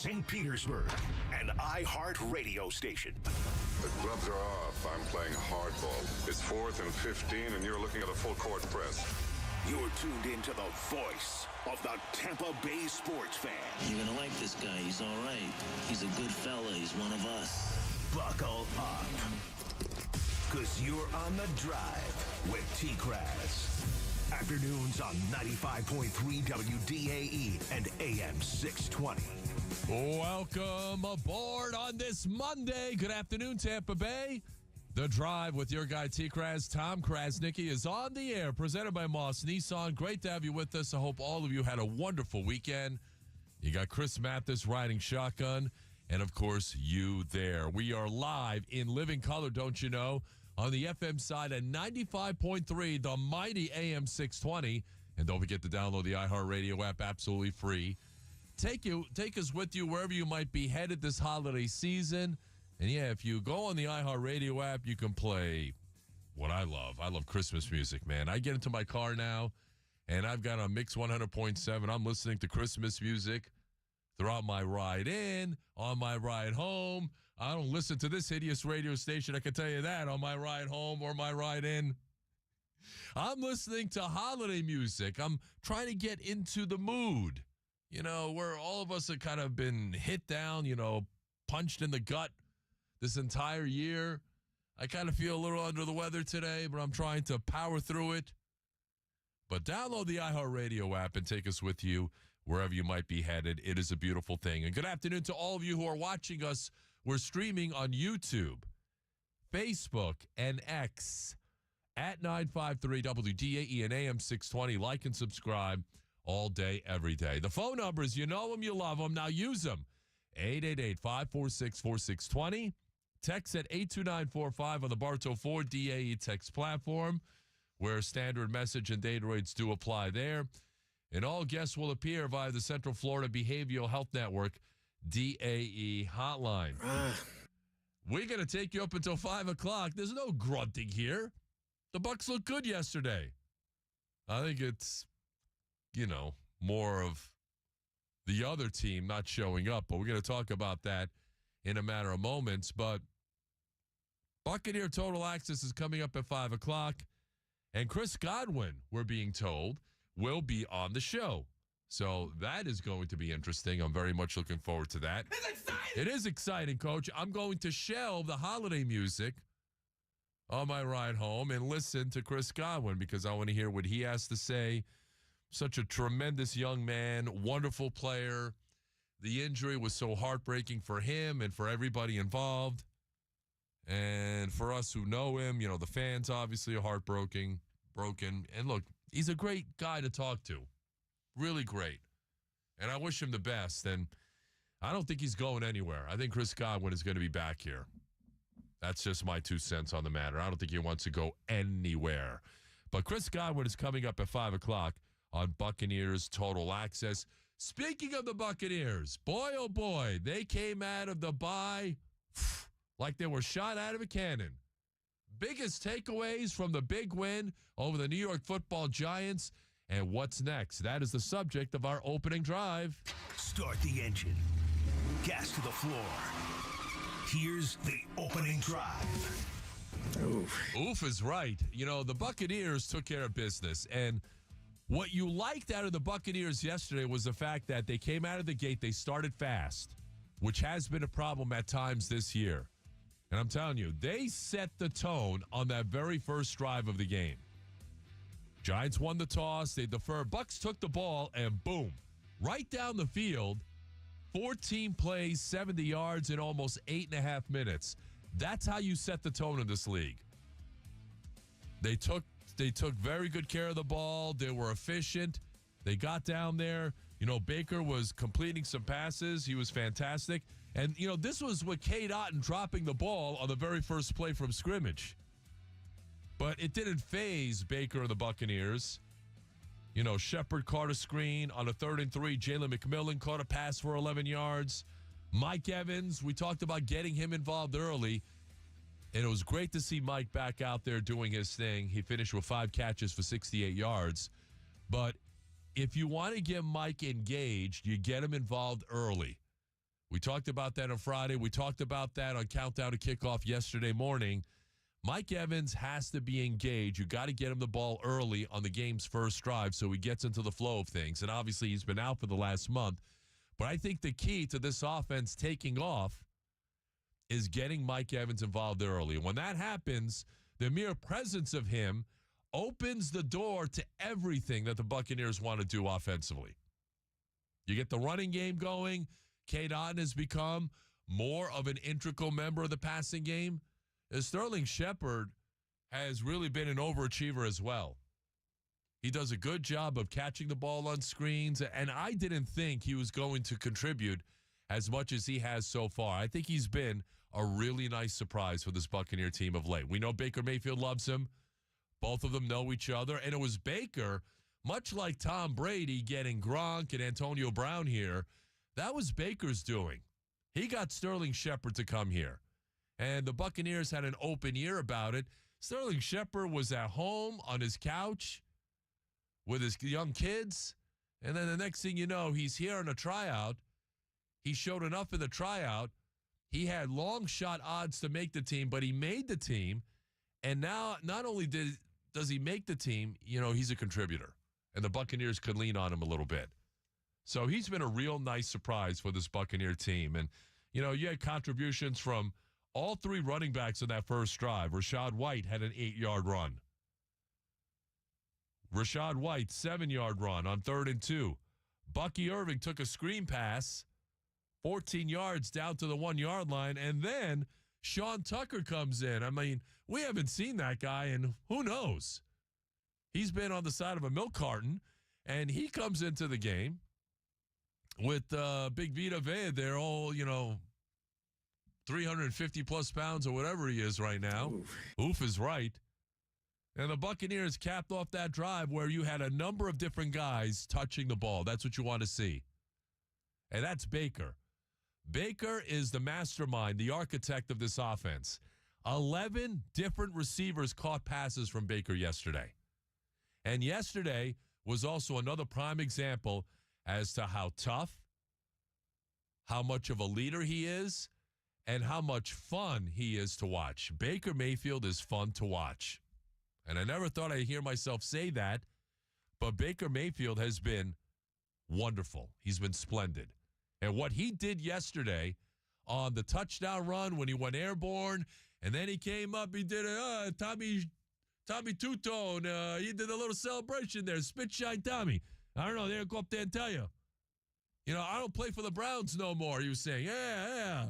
St. Petersburg, an iHeart radio station. The gloves are off. I'm playing hardball. It's 4th and 15, and you're looking at a full-court press. You're tuned into the voice of the Tampa Bay sports fan. You're going to like this guy. He's all right. He's a good fella. He's one of us. Buckle up. Because you're on the drive with TKras. Afternoons on 95.3 WDAE and AM 620. Welcome aboard on this Monday. Good afternoon, Tampa Bay. The Drive with your guy, TKras. Tom Krasnicki is on the air, presented by Moss Nissan. Great to have you with us. I hope all of you had a wonderful weekend. You got Chris Mathis riding shotgun, and, of course, you there. We are live in living color, don't you know, on the FM side at 95.3, the mighty AM 620. And don't forget to download the iHeartRadio app absolutely free. Take us with you wherever you might be headed this holiday season. And, yeah, if you go on the iHeartRadio app, you can play what I love. I love Christmas music, man. I get into my car now, and I've got a Mix 100.7. I'm listening to Christmas music throughout my ride in, on my ride home. I don't listen to this hideous radio station, I can tell you that, on my ride home or my ride in. I'm listening to holiday music. I'm trying to get into the mood. You know, where all of us have kind of been hit down, you know, punched in the gut this entire year. I kind of feel a little under the weather today, but I'm trying to power through it. But download the iHeartRadio app and take us with you wherever you might be headed. It is a beautiful thing. And good afternoon to all of you who are watching us. We're streaming on YouTube, Facebook, and X at 953 WDAE and AM 620. Like and subscribe all day, every day. The phone numbers, you know them, you love them. Now use them. 888-546-4620. Text at 82945 on the Bartow Ford DAE text platform, where standard message and data rates do apply there. And all guests will appear via the Central Florida Behavioral Health Network DAE hotline. We're going to take you up until 5 o'clock. There's no grunting here. The Bucs looked good yesterday. I think it's, you know, more of the other team not showing up, but we're going to talk about that in a matter of moments. But Buccaneer Total Access is coming up at 5 o'clock, and Chris Godwin, we're being told, will be on the show. So that is going to be interesting. I'm very much looking forward to that. It's exciting! It is exciting, Coach. I'm going to shelve the holiday music on my ride home and listen to Chris Godwin because I want to hear what he has to say. Such a tremendous young man, wonderful player. The injury was so heartbreaking for him and for everybody involved. And for us who know him, you know, the fans obviously are broken. And look, he's a great guy to talk to. Really great. And I wish him the best. And I don't think he's going anywhere. I think Chris Godwin is going to be back here. That's just my 2 cents on the matter. I don't think he wants to go anywhere. But Chris Godwin is coming up at 5 o'clock on Buccaneers Total Access. Speaking of the Buccaneers, boy, oh boy, they came out of the bye like they were shot out of a cannon. Biggest takeaways from the big win over the New York Football Giants, and what's next? That is the subject of our opening drive. Start the engine. Gas to the floor. Here's the opening drive. Oof is right. You know, the Buccaneers took care of business, and what you liked out of the Buccaneers yesterday was the fact that they came out of the gate, they started fast, which has been a problem at times this year. And I'm telling you, they set the tone on that very first drive of the game. Giants won the toss, they deferred. Bucs took the ball, and boom, right down the field, 14 plays, 70 yards in almost 8.5 minutes. That's how you set the tone in this league. They took very good care of the ball. They were efficient. They got down there. You know, Baker was completing some passes. He was fantastic. And, you know, this was with Cade Otton dropping the ball on the very first play from scrimmage. But it didn't faze Baker and the Buccaneers. You know, Shepard caught a screen on a 3rd and 3. Jalen McMillan caught a pass for 11 yards. Mike Evans, we talked about getting him involved early. And it was great to see Mike back out there doing his thing. He finished with 5 catches for 68 yards. But if you want to get Mike engaged, you get him involved early. We talked about that on Friday. We talked about that on Countdown to Kickoff yesterday morning. Mike Evans has to be engaged. You got to get him the ball early on the game's first drive so he gets into the flow of things. And obviously he's been out for the last month. But I think the key to this offense taking off is getting Mike Evans involved early. And when that happens, the mere presence of him opens the door to everything that the Buccaneers want to do offensively. You get the running game going. Cade Otton has become more of an integral member of the passing game. Sterling Shepard has really been an overachiever as well. He does a good job of catching the ball on screens, and I didn't think he was going to contribute as much as he has so far. I think he's been a really nice surprise for this Buccaneer team of late. We know Baker Mayfield loves him. Both of them know each other, and it was Baker, much like Tom Brady getting Gronk and Antonio Brown here, that was Baker's doing. He got Sterling Shepard to come here, and the Buccaneers had an open ear about it. Sterling Shepard was at home on his couch with his young kids, and then the next thing you know, he's here on a tryout. He showed enough in the tryout. He had long shot odds to make the team, but he made the team, and now not only does he make the team, he's a contributor, and the Buccaneers could lean on him a little bit. So he's been a real nice surprise for this Buccaneer team. And, you had contributions from all three running backs in that first drive. Rachaad White had an 8-yard run. Rachaad White, 7-yard run on 3rd and 2. Bucky Irving took a screen pass, 14 yards down to the 1-yard line, and then Sean Tucker comes in. I mean, we haven't seen that guy, and who knows? He's been on the side of a milk carton, and he comes into the game with Big Vita Vea. They're all, 350-plus pounds or whatever he is right now. Oof is right. And the Buccaneers capped off that drive where you had a number of different guys touching the ball. That's what you want to see. And that's Baker. Baker is the mastermind, the architect of this offense. 11 different receivers caught passes from Baker yesterday. And yesterday was also another prime example as to how tough, how much of a leader he is, and how much fun he is to watch. Baker Mayfield is fun to watch. And I never thought I'd hear myself say that, but Baker Mayfield has been wonderful. He's been splendid. And what he did yesterday on the touchdown run when he went airborne, and then he came up, he did a Tommy Two-Tone. He did a little celebration there, Spit Shine Tommy. I don't know, they'll go up there and tell you. I don't play for the Browns no more, he was saying. Yeah.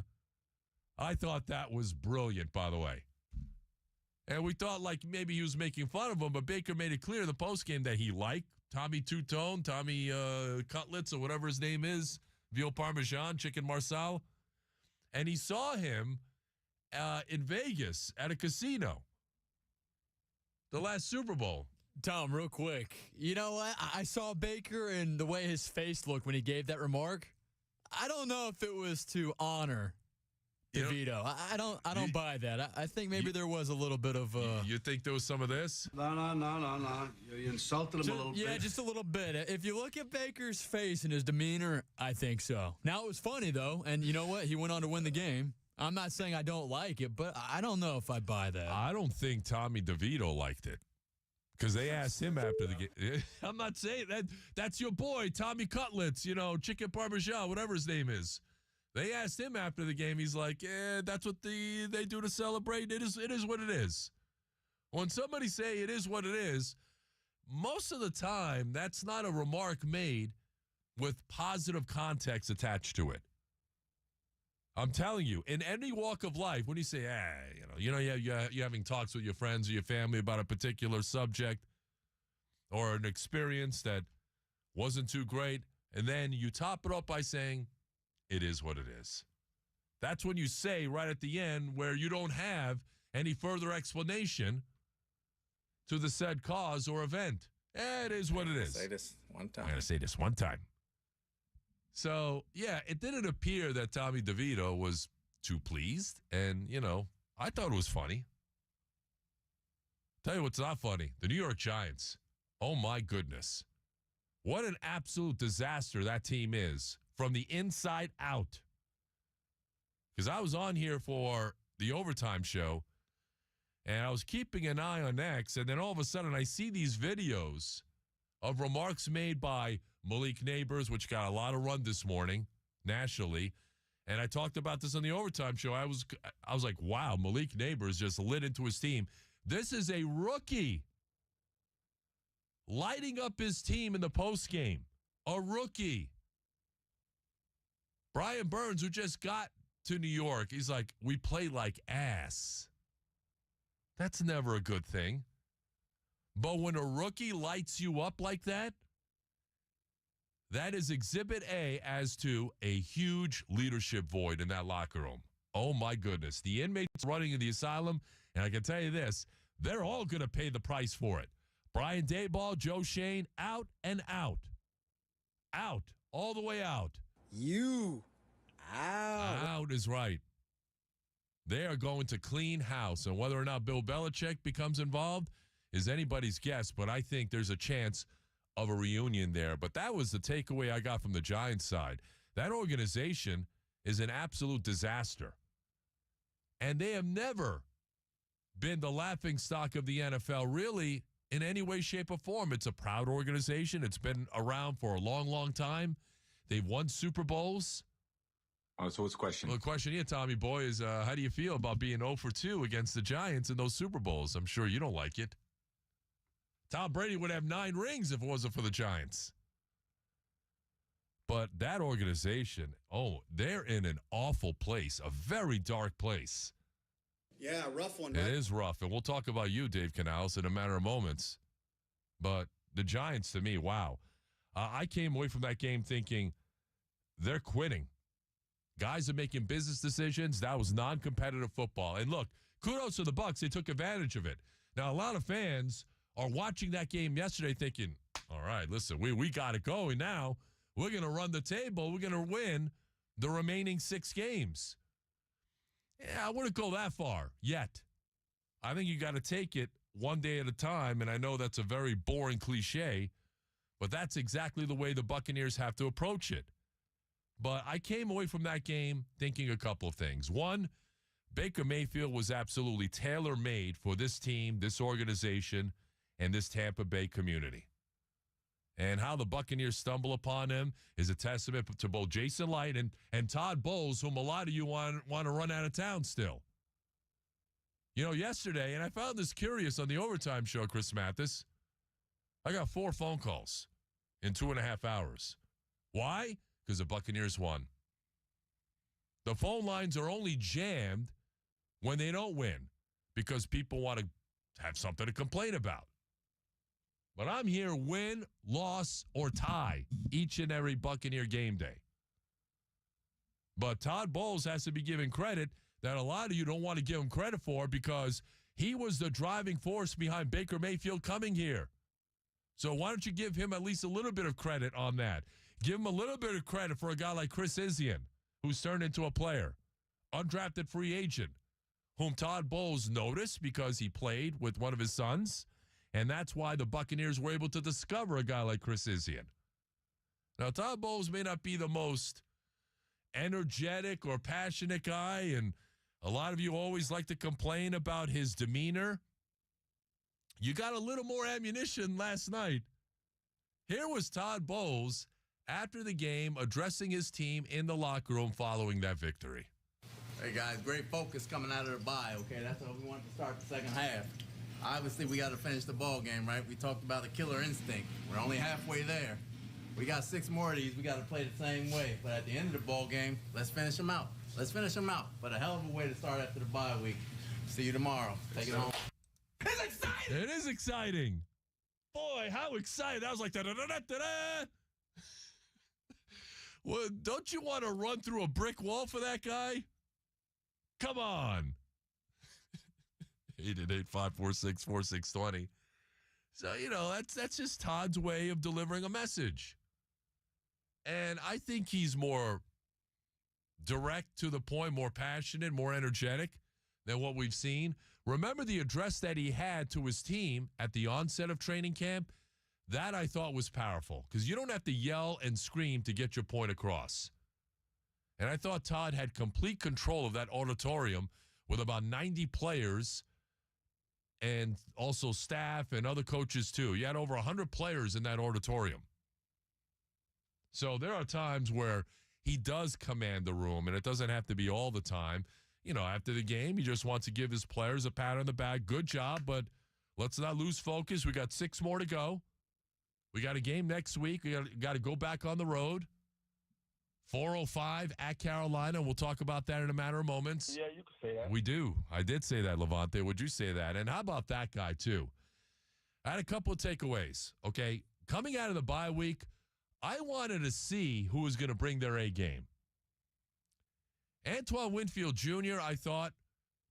I thought that was brilliant, by the way. And we thought like maybe he was making fun of him, but Baker made it clear in the postgame that he liked Tommy Two-Tone, Tommy Cutlets, or whatever his name is, veal parmesan, chicken marsala. And he saw him in Vegas at a casino, the last Super Bowl. Tom, real quick. You know what? I saw Baker and the way his face looked when he gave that remark. I don't know if it was to honor DeVito. I don't buy that. I think maybe there was a little bit of... You think there was some of this? No. You insulted him a little bit. Yeah, just a little bit. If you look at Baker's face and his demeanor, I think so. Now, it was funny, though, and you know what? He went on to win the game. I'm not saying I don't like it, but I don't know if I buy that. I don't think Tommy DeVito liked it. Because they asked him after the game. I'm not saying that. That's your boy, Tommy Cutlets, chicken parmesan, whatever his name is. They asked him after the game. He's like, that's what they do to celebrate. It is what it is. When somebody say it is what it is, most of the time, that's not a remark made with positive context attached to it. I'm telling you, in any walk of life, when you say, you're having talks with your friends or your family about a particular subject or an experience that wasn't too great, and then you top it up by saying, it is what it is. That's when you say right at the end where you don't have any further explanation to the said cause or event. It is what it is. Say this one time. I'm going to say this one time. So, yeah, it didn't appear that Tommy DeVito was too pleased. And, I thought it was funny. Tell you what's not funny. The New York Giants. Oh, my goodness. What an absolute disaster that team is from the inside out. because I was on here for the overtime show, and I was keeping an eye on X, and then all of a sudden I see these videos of remarks made by Malik Neighbors, which got a lot of run this morning nationally. And I talked about this on the overtime show. I was like, wow, Malik Neighbors just lit into his team. This is a rookie lighting up his team in the postgame. A rookie. Brian Burns, who just got to New York, he's like, we play like ass. That's never a good thing. But when a rookie lights you up like that, that is exhibit A as to a huge leadership void in that locker room. Oh, my goodness. The inmates running in the asylum, and I can tell you this, they're all going to pay the price for it. Brian Daboll, Joe Shane, out and out. Out. All the way out. You. Out. Out is right. They are going to clean house, and whether or not Bill Belichick becomes involved is anybody's guess, but I think there's a chance of a reunion there. But that was the takeaway I got from the Giants side. That organization is an absolute disaster. And they have never been the laughingstock of the NFL, really, in any way, shape, or form. It's a proud organization. It's been around for a long, long time. They've won Super Bowls. So what's the question? Well, the question here, Tommy Boy, is how do you feel about being 0 for 2 against the Giants in those Super Bowls? I'm sure you don't like it. Tom Brady would have 9 rings if it wasn't for the Giants. But that organization, they're in an awful place, a very dark place. Yeah, rough one. It Right? is rough, and we'll talk about you, Dave Canales, in a matter of moments. But the Giants, to me, wow. I came away from that game thinking they're quitting. Guys are making business decisions. That was non-competitive football. And look, kudos to the Bucs. They took advantage of it. Now, a lot of fans are watching that game yesterday thinking, all right, listen, we got it going now. We're going to run the table. We're going to win the remaining 6 games. Yeah, I wouldn't go that far yet. I think you got to take it one day at a time, and I know that's a very boring cliche, but that's exactly the way the Buccaneers have to approach it. But I came away from that game thinking a couple of things. One, Baker Mayfield was absolutely tailor-made for this team, this organization, and this Tampa Bay community. And how the Buccaneers stumble upon him is a testament to both Jason Light and Todd Bowles, whom a lot of you want to run out of town still. You know, yesterday, and I found this curious on the overtime show, Chris Mathis, I got 4 phone calls in 2.5 hours. Why? Because the Buccaneers won. The phone lines are only jammed when they don't win because people want to have something to complain about. But I'm here win, loss, or tie each and every Buccaneer game day. But Todd Bowles has to be given credit that a lot of you don't want to give him credit for because he was the driving force behind Baker Mayfield coming here. So why don't you give him at least a little bit of credit on that? Give him a little bit of credit for a guy like Chris Isian, who's turned into a player, undrafted free agent, whom Todd Bowles noticed because he played with one of his sons, and that's why the Buccaneers were able to discover a guy like Chris Isian. Now, Todd Bowles may not be the most energetic or passionate guy, and a lot of you always like to complain about his demeanor. You got a little more ammunition last night. Here was Todd Bowles after the game addressing his team in the locker room following that victory. Hey, guys, great focus coming out of the bye, okay? That's how we want to start the second half. Obviously, we got to finish the ball game, right? We talked about the killer instinct. We're only halfway there. We got 6 more of these. We got to play the same way. But at the end of the ball game, let's finish them out. Let's finish them out. But a hell of a way to start after the bye week. See you tomorrow. Take it home. It's exciting. It is exciting. Boy, how excited. That was like da-da-da-da-da-da. Well, don't you want to run through a brick wall for that guy? Come on. 888-546-4620. So, you know, that's just Todd's way of delivering a message. And I think he's more direct to the point, more passionate, more energetic than what we've seen. Remember the address that he had to his team at the onset of training camp? That I thought was powerful because you don't have to yell and scream to get your point across. And I thought Todd had complete control of that auditorium with about 90 players and also staff and other coaches too. You had over 100 players in that auditorium. So there are times where he does command the room, and it doesn't have to be all the time. You know, after the game, he just wants to give his players a pat on the back. Good job, but let's not lose focus. We got 6 more to go. We got a game next week. We got to go back on the road. 4:05 at Carolina. We'll talk about that in a matter of moments. Yeah, you can say that. We do. I did say that, Levante. Would you say that? And how about that guy, too? I had a couple of takeaways, okay? Coming out of the bye week, I wanted to see who was going to bring their A game. Antoine Winfield Jr., I thought,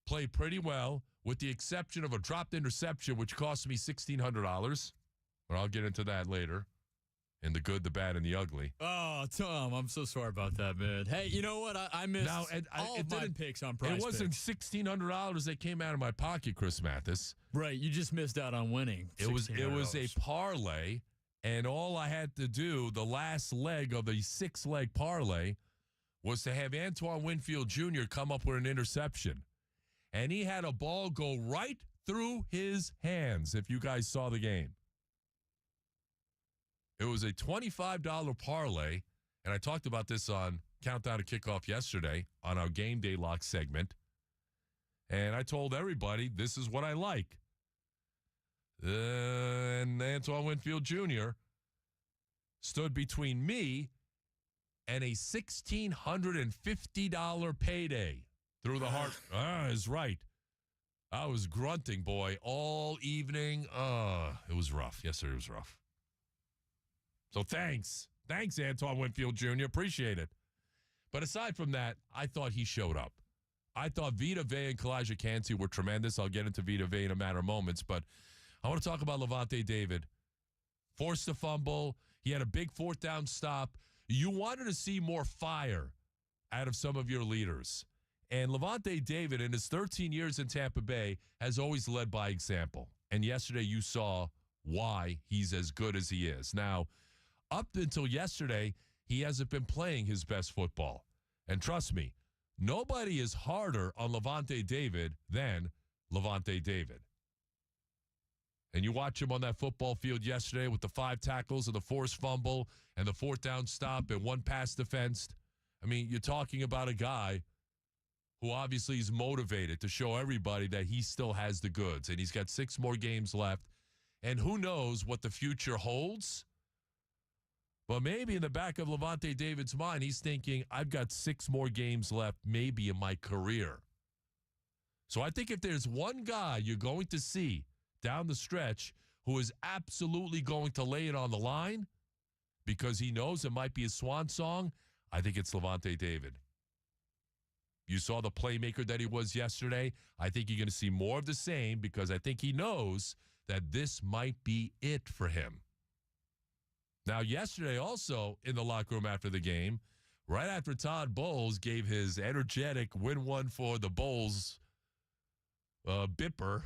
played pretty well, with the exception of a dropped interception, which cost me $1,600. But I'll get into that later. In the good, the bad, and the ugly. Oh, Tom, I'm so sorry about that, man. Hey, you know what? I missed all of my picks on Prize It wasn't Picks. $1,600 that came out of my pocket, Chris Mathis. Right, you just missed out on winning. It was a parlay, and all I had to do, the last leg of the 6-leg parlay, was to have Antoine Winfield Jr. come up with an interception. And he had a ball go right through his hands, if you guys saw the game. It was a $25 parlay, and I talked about this on Countdown to Kickoff yesterday on our Game Day Lock segment. And I told everybody, this is what I like. And Antoine Winfield Jr. stood between me and a $1,650 payday through the heart. Is right. I was grunting, boy, all evening. It was rough. Yesterday was rough. So thanks. Thanks, Antoine Winfield Jr. Appreciate it. But aside from that, I thought he showed up. I thought Vita Vea and Kalijah Kancey were tremendous. I'll get into Vita Vea in a matter of moments. But I want to talk about Levante David. Forced a fumble. He had a big 4th down stop. You wanted to see more fire out of some of your leaders. And Levante David, in his 13 years in Tampa Bay, has always led by example. And yesterday you saw why he's as good as he is. Now, up until yesterday, he hasn't been playing his best football. And trust me, nobody is harder on Levante David than Levante David. And you watch him on that football field yesterday with the 5 tackles and the forced fumble and the 4th down stop and 1 pass defensed. I mean, you're talking about a guy who obviously is motivated to show everybody that he still has the goods. And he's got 6 more games left. And who knows what the future holds? But maybe in the back of Levante David's mind, he's thinking, I've got 6 more games left maybe in my career. So I think if there's one guy you're going to see down the stretch who is absolutely going to lay it on the line because he knows it might be a swan song, I think it's Levante David. You saw the playmaker that he was yesterday. I think you're going to see more of the same because I think he knows that this might be it for him. Now, yesterday also in the locker room after the game, right after Todd Bowles gave his energetic win one for the Bowles bipper.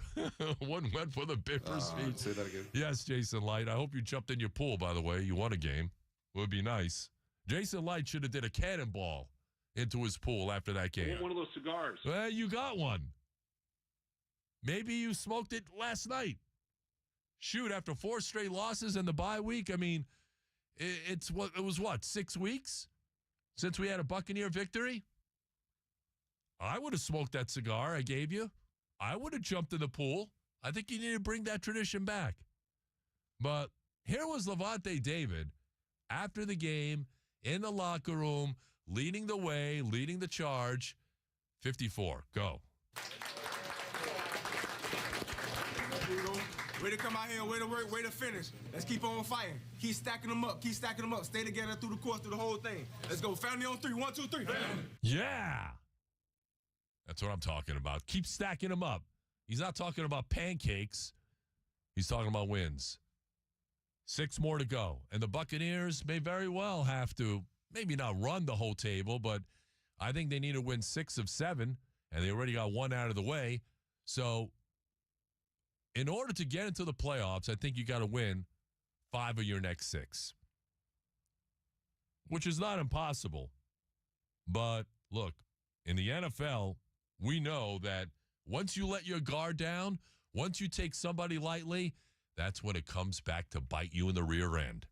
One went for the bipper speech. Say that again. Yes, Jason Light. I hope you jumped in your pool, by the way. You won a game. Would be nice. Jason Light should have did a cannonball into his pool after that game. I want one of those cigars. Well, you got one. Maybe you smoked it last night. Shoot, after 4 straight losses in the bye week, I mean, it was 6 weeks since we had a Buccaneer victory? I would have smoked that cigar I gave you. I would have jumped in the pool. I think you need to bring that tradition back. But here was Levante David after the game in the locker room, leading the way, leading the charge. 54, go. Way to come out here, way to work, way to finish. Let's keep on fighting. Keep stacking them up, keep stacking them up. Stay together through the course, through the whole thing. Let's go. Family on 3. 1, 2, 3. Yeah. That's what I'm talking about. Keep stacking them up. He's not talking about pancakes. He's talking about wins. 6 more to go. And the Buccaneers may very well have to maybe not run the whole table, but I think they need to win 6 of 7, and they already got 1 out of the way. So in order to get into the playoffs, I think you got to win 5 of your next 6, which is not impossible. But look, in the NFL, we know that once you let your guard down, once you take somebody lightly, that's when it comes back to bite you in the rear end.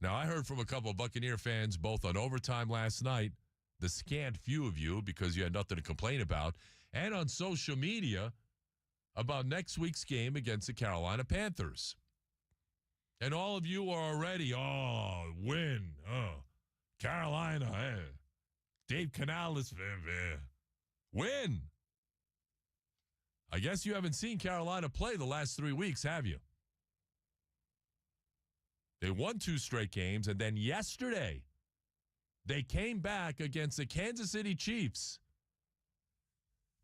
Now, I heard from a couple of Buccaneer fans, both on overtime last night, the scant few of you, because you had nothing to complain about, and on social media about next week's game against the Carolina Panthers. And all of you are already, win, Carolina, Dave Canales, win. I guess you haven't seen Carolina play the last 3 weeks, have you? They won 2 straight games, and then yesterday, they came back against the Kansas City Chiefs.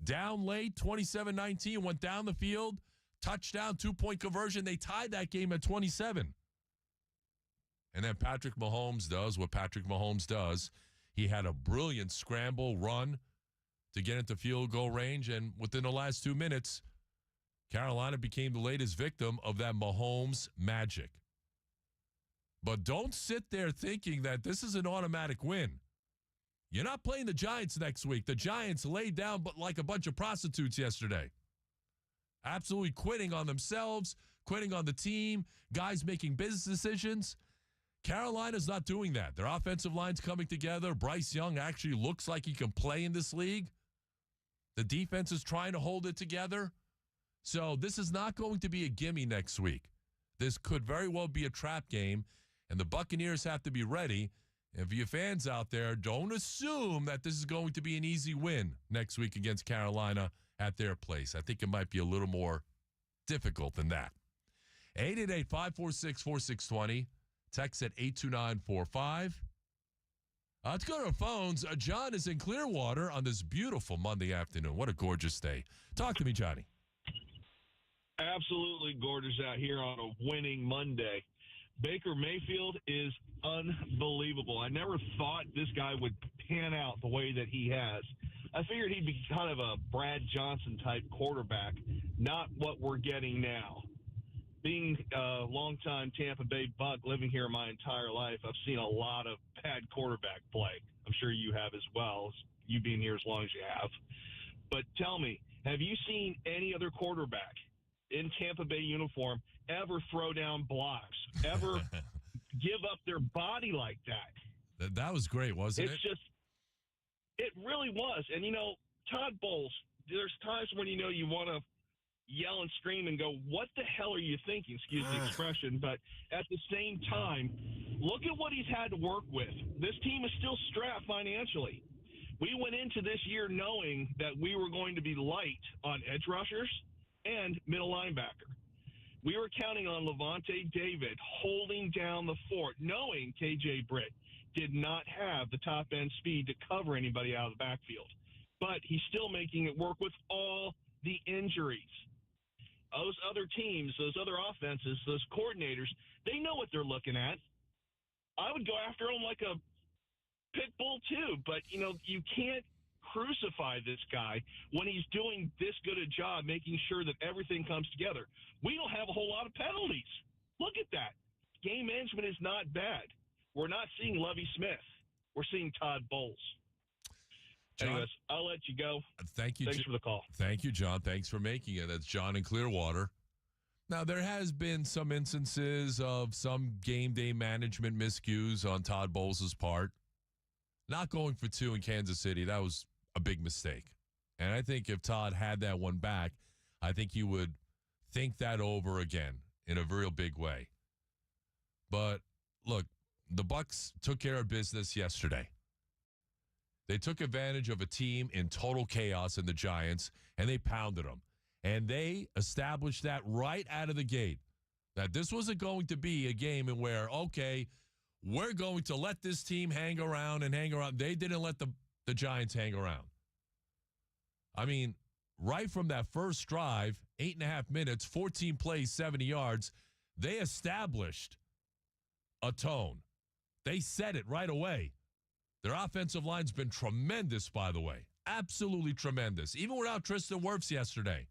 Down late, 27-19, went down the field, touchdown, 2-point conversion. They tied that game at 27. And then Patrick Mahomes does what Patrick Mahomes does. He had a brilliant scramble run to get into field goal range, and within the last 2 minutes, Carolina became the latest victim of that Mahomes magic. But don't sit there thinking that this is an automatic win. You're not playing the Giants next week. The Giants laid down but like a bunch of prostitutes yesterday. Absolutely quitting on themselves, quitting on the team, guys making business decisions. Carolina's not doing that. Their offensive line's coming together. Bryce Young actually looks like he can play in this league. The defense is trying to hold it together. So this is not going to be a gimme next week. This could very well be a trap game, and the Buccaneers have to be ready. And for you fans out there, don't assume that this is going to be an easy win next week against Carolina at their place. I think it might be a little more difficult than that. 888-546-4620. Text at 82945. Let's go to our phones. John is in Clearwater on this beautiful Monday afternoon. What a gorgeous day. Talk to me, Johnny. Absolutely gorgeous out here on a winning Monday. Baker Mayfield is unbelievable. I never thought this guy would pan out the way that he has. I figured he'd be kind of a Brad Johnson type quarterback, not what we're getting now. Being a longtime Tampa Bay Buck, living here my entire life, I've seen a lot of bad quarterback play. I'm sure you have as well, you being here as long as you have. But tell me, have you seen any other quarterback in Tampa Bay uniform ever throw down blocks, ever give up their body like that? That was great, wasn't it? It really was. And, Todd Bowles, there's times when, you want to yell and scream and go, what the hell are you thinking? Excuse the expression. But at the same time, look at what he's had to work with. This team is still strapped financially. We went into this year knowing that we were going to be light on edge rushers and middle linebacker. We were counting on Levante David holding down the fort, knowing KJ Britt did not have the top-end speed to cover anybody out of the backfield. But he's still making it work with all the injuries. Those other teams, those other offenses, those coordinators, they know what they're looking at. I would go after him like a pit bull too, but, you can't crucify this guy when he's doing this good a job making sure that everything comes together. We don't have a whole lot of penalties. Look at that. Game management is not bad. We're not seeing Lovie Smith. We're seeing Todd Bowles. John, anyways, I'll let you go. Thank you. Thanks for the call. Thank you, John. Thanks for making it. That's John in Clearwater. Now, there has been some instances of some game day management miscues on Todd Bowles' part. Not going for 2 in Kansas City, that was a big mistake. And I think if Todd had that one back, I think he would think that over again in a real big way. But, look, the Bucs took care of business yesterday. They took advantage of a team in total chaos in the Giants, and they pounded them. And they established that right out of the gate, that this wasn't going to be a game in where, okay, we're going to let this team hang around and hang around. They didn't let the Giants hang around. I mean, right from that first drive, 8.5 minutes, 14 plays, 70 yards, they established a tone. They said it right away. Their offensive line's been tremendous, by the way. Absolutely tremendous. Even without Tristan Wirfs yesterday.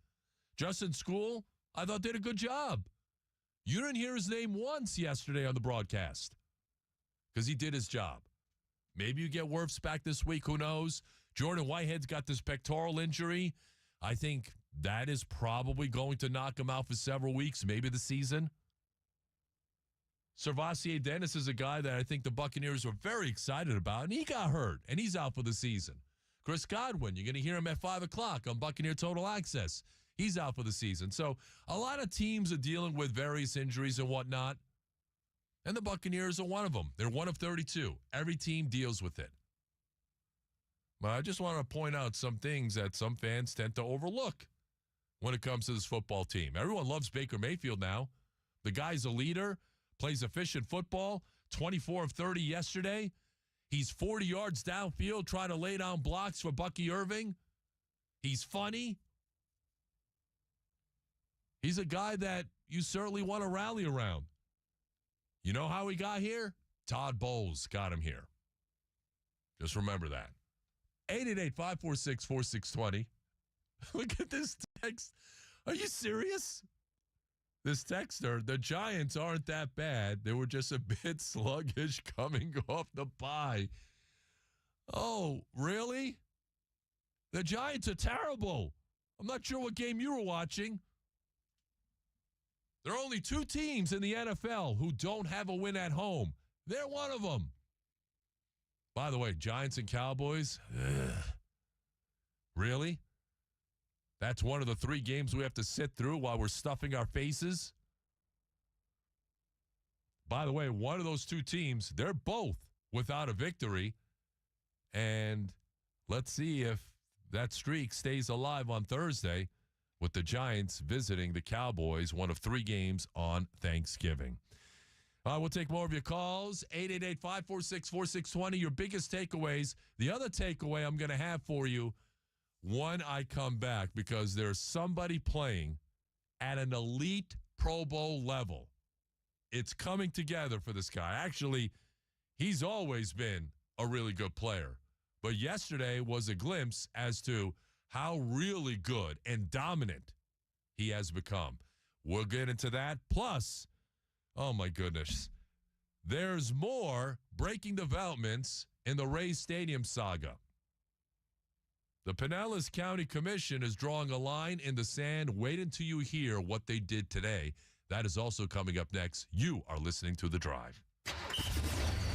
Justin School, I thought did a good job. You didn't hear his name once yesterday on the broadcast because he did his job. Maybe you get Wirfs back this week. Who knows? Jordan Whitehead's got this pectoral injury. I think that is probably going to knock him out for several weeks, maybe the season. Servassier Dennis is a guy that I think the Buccaneers were very excited about, and he got hurt, and he's out for the season. Chris Godwin, you're going to hear him at 5 o'clock on Buccaneer Total Access. He's out for the season. So a lot of teams are dealing with various injuries and whatnot, and the Buccaneers are one of them. They're one of 32. Every team deals with it. But I just want to point out some things that some fans tend to overlook when it comes to this football team. Everyone loves Baker Mayfield now. The guy's a leader, plays efficient football, 24 of 30 yesterday. He's 40 yards downfield trying to lay down blocks for Bucky Irving. He's funny. He's a guy that you certainly want to rally around. You know how he got here? Todd Bowles got him here. Just remember that. 888-546-4620. Look at this text. Are you serious? This texter, the Giants aren't that bad. They were just a bit sluggish coming off the bye. Oh, really? The Giants are terrible. I'm not sure what game you were watching. There are only 2 teams in the NFL who don't have a win at home. They're one of them. By the way, Giants and Cowboys, really? That's one of the 3 games we have to sit through while we're stuffing our faces? By the way, one of those 2 teams, they're both without a victory. And let's see if that streak stays alive on Thursday with the Giants visiting the Cowboys, one of 3 games on Thanksgiving. We'll take more of your calls, 888-546-4620, your biggest takeaways. The other takeaway I'm going to have for you, when I come back, because there's somebody playing at an elite Pro Bowl level. It's coming together for this guy. Actually, he's always been a really good player. But yesterday was a glimpse as to how really good and dominant he has become. We'll get into that. Plus, oh my goodness, there's more breaking developments in the Rays Stadium saga. The Pinellas County Commission is drawing a line in the sand. Wait until you hear what they did today. That is also coming up next. You are listening to The Drive.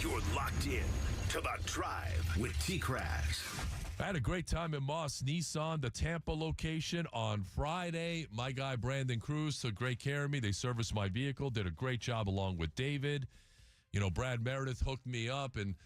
You're locked in to The Drive with TKras. I had a great time at Moss Nissan, the Tampa location, on Friday. My guy, Brandon Cruz, took great care of me. They serviced my vehicle, did a great job along with David. You know, Brad Meredith hooked me up, and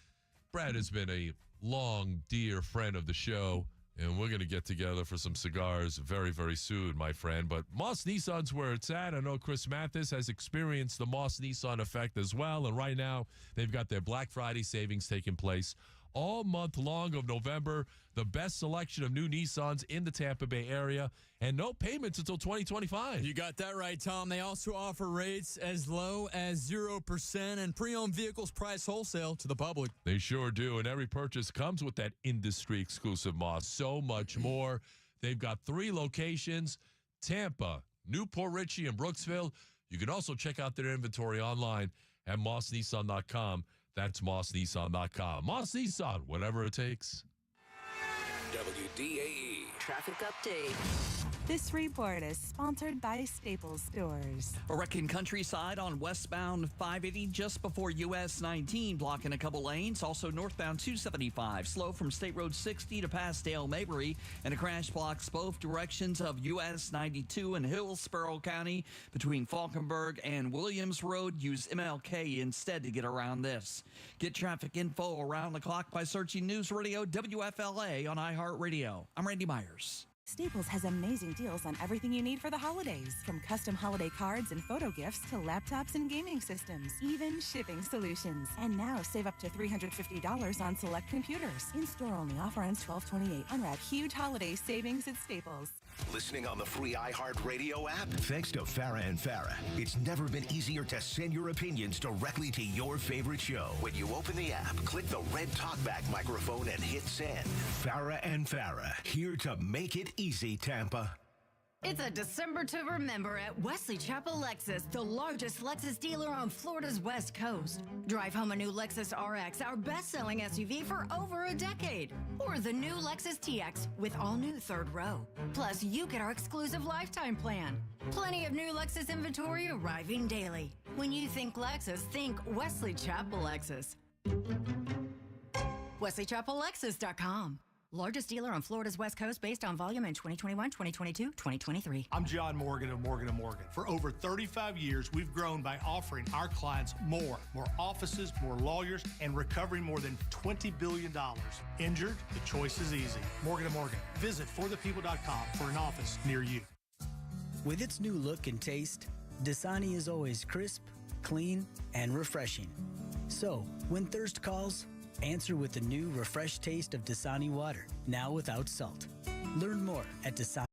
Brad has been a long, dear friend of the show, and we're going to get together for some cigars very, very soon, my friend. But Moss Nissan's where it's at. I know Chris Mathis has experienced the Moss Nissan effect as well, and right now they've got their Black Friday savings taking place all month long of November. The best selection of new Nissans in the Tampa Bay area, and no payments until 2025. You got that right, Tom. They also offer rates as low as 0% and pre-owned vehicles priced wholesale to the public. They sure do, and every purchase comes with that industry-exclusive Moss. So much more. They've got 3 locations, Tampa, Newport Richey, and Brooksville. You can also check out their inventory online at mossnissan.com. That's mossnissan.com. Moss Nissan, whatever it takes. WDAE. Traffic update. This report is sponsored by Staples Stores. A wreck in Countryside on westbound 580 just before US 19, blocking a couple lanes. Also northbound 275, slow from State Road 60 to past Dale Mabry. And a crash blocks both directions of US 92 in Hillsborough County between Falkenberg and Williams Road. Use MLK instead to get around this. Get traffic info around the clock by searching News Radio WFLA on iHeartRadio. I'm Randy Myers. Staples has amazing deals on everything you need for the holidays, from custom holiday cards and photo gifts to laptops and gaming systems, even shipping solutions. And now save up to $350 on select computers. In-store only. Offer ends 12/28. Unwrap huge holiday savings at Staples. Listening on the free iHeartRadio app? Thanks to Farah and Farah, it's never been easier to send your opinions directly to your favorite show. When you open the app, click the red talkback microphone and hit send. Farah and Farah, here to make it easy, Tampa. It's a December to remember at Wesley Chapel Lexus, the largest Lexus dealer on Florida's West Coast. Drive home a new Lexus RX, our best-selling SUV for over a decade. Or the new Lexus TX with all-new third row. Plus, you get our exclusive lifetime plan. Plenty of new Lexus inventory arriving daily. When you think Lexus, think Wesley Chapel Lexus. WesleyChapelLexus.com. Largest dealer on Florida's West Coast based on volume in 2021, 2022, 2023. I'm John Morgan of Morgan & Morgan. For over 35 years, we've grown by offering our clients more offices, more lawyers, and recovering more than $20 billion. Injured? The choice is easy. Morgan & Morgan. Visit forthepeople.com for an office near you. With its new look and taste, Dasani is always crisp, clean, and refreshing. So, when thirst calls, answer with the new refreshed taste of Dasani water, now without salt. Learn more at Dasani.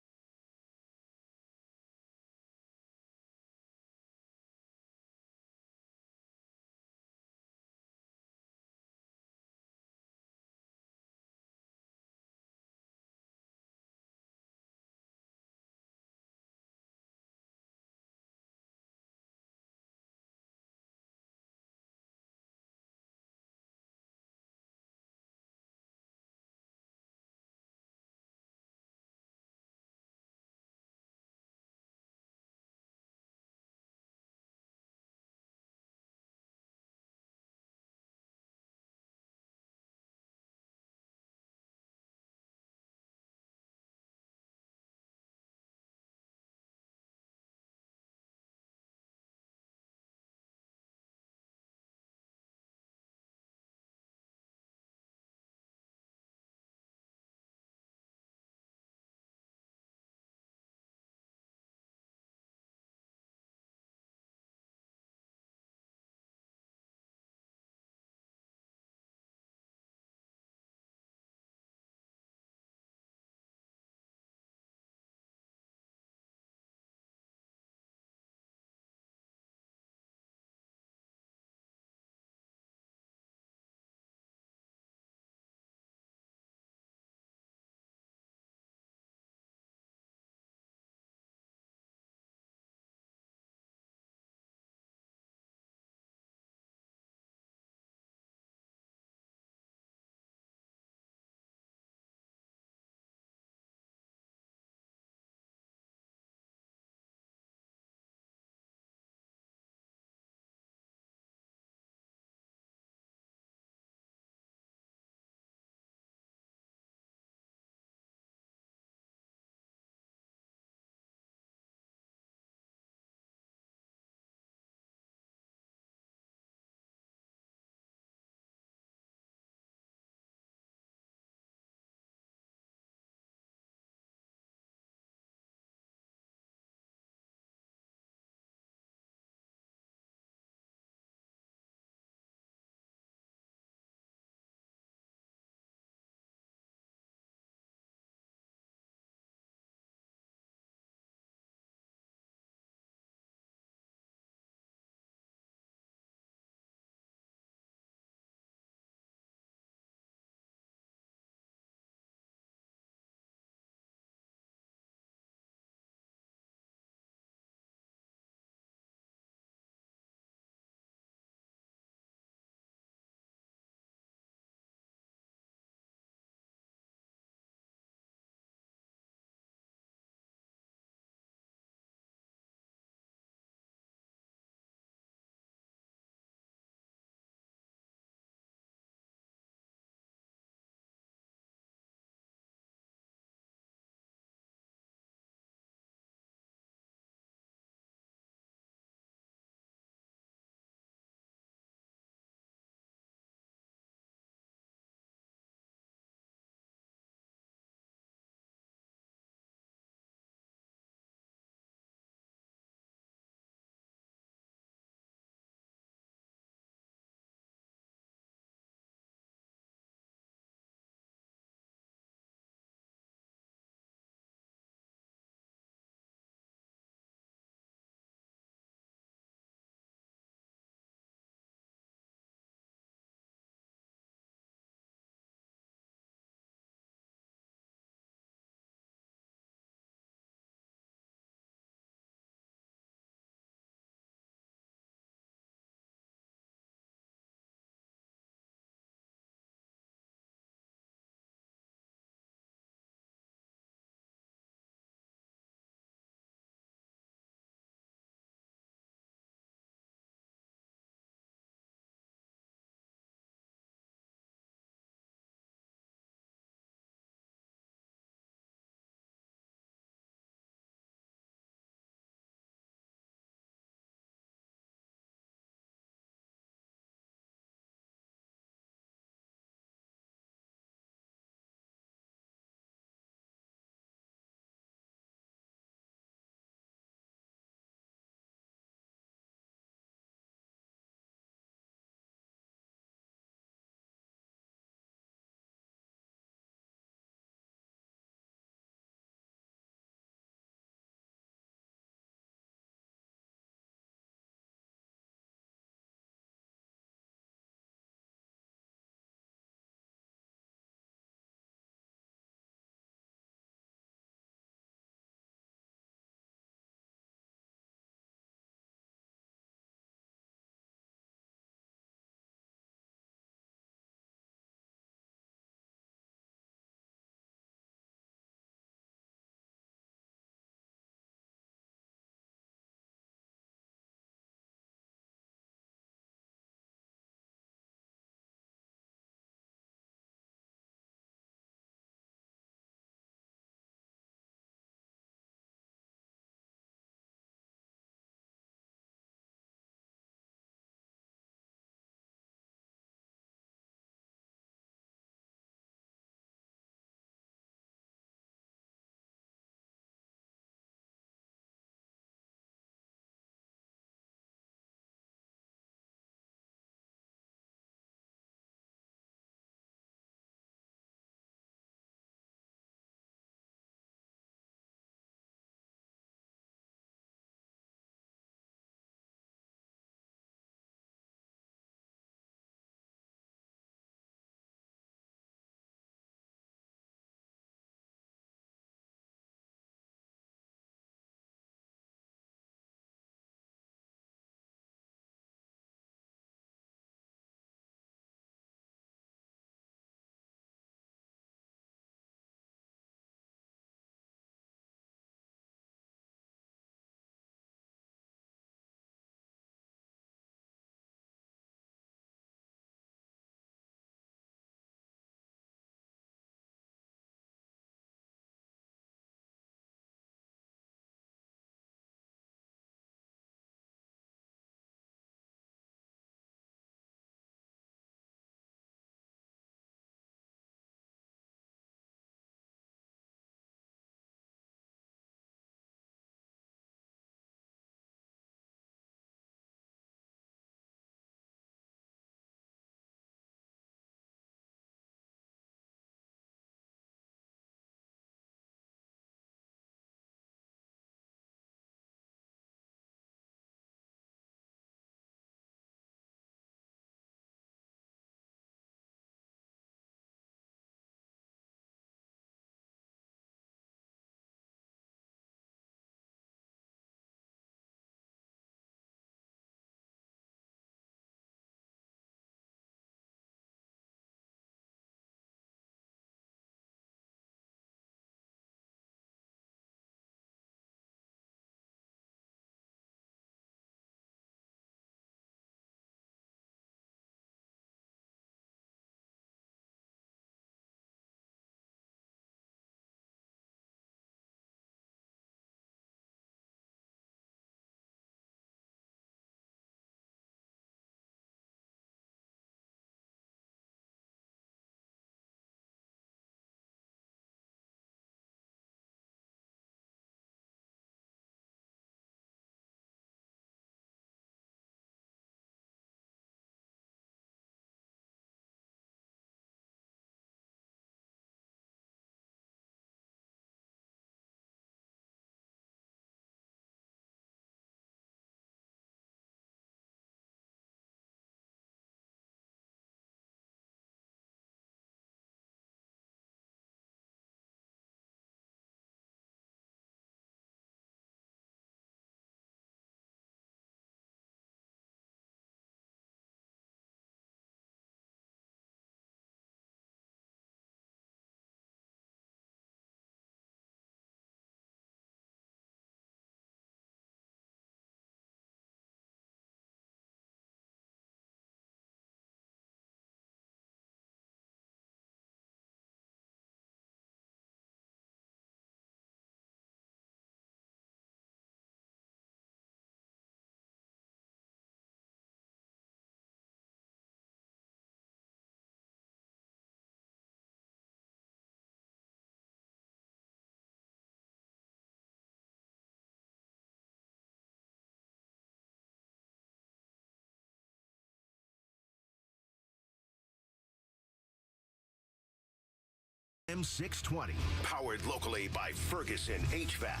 AM 620. Powered locally by Ferguson HVAC.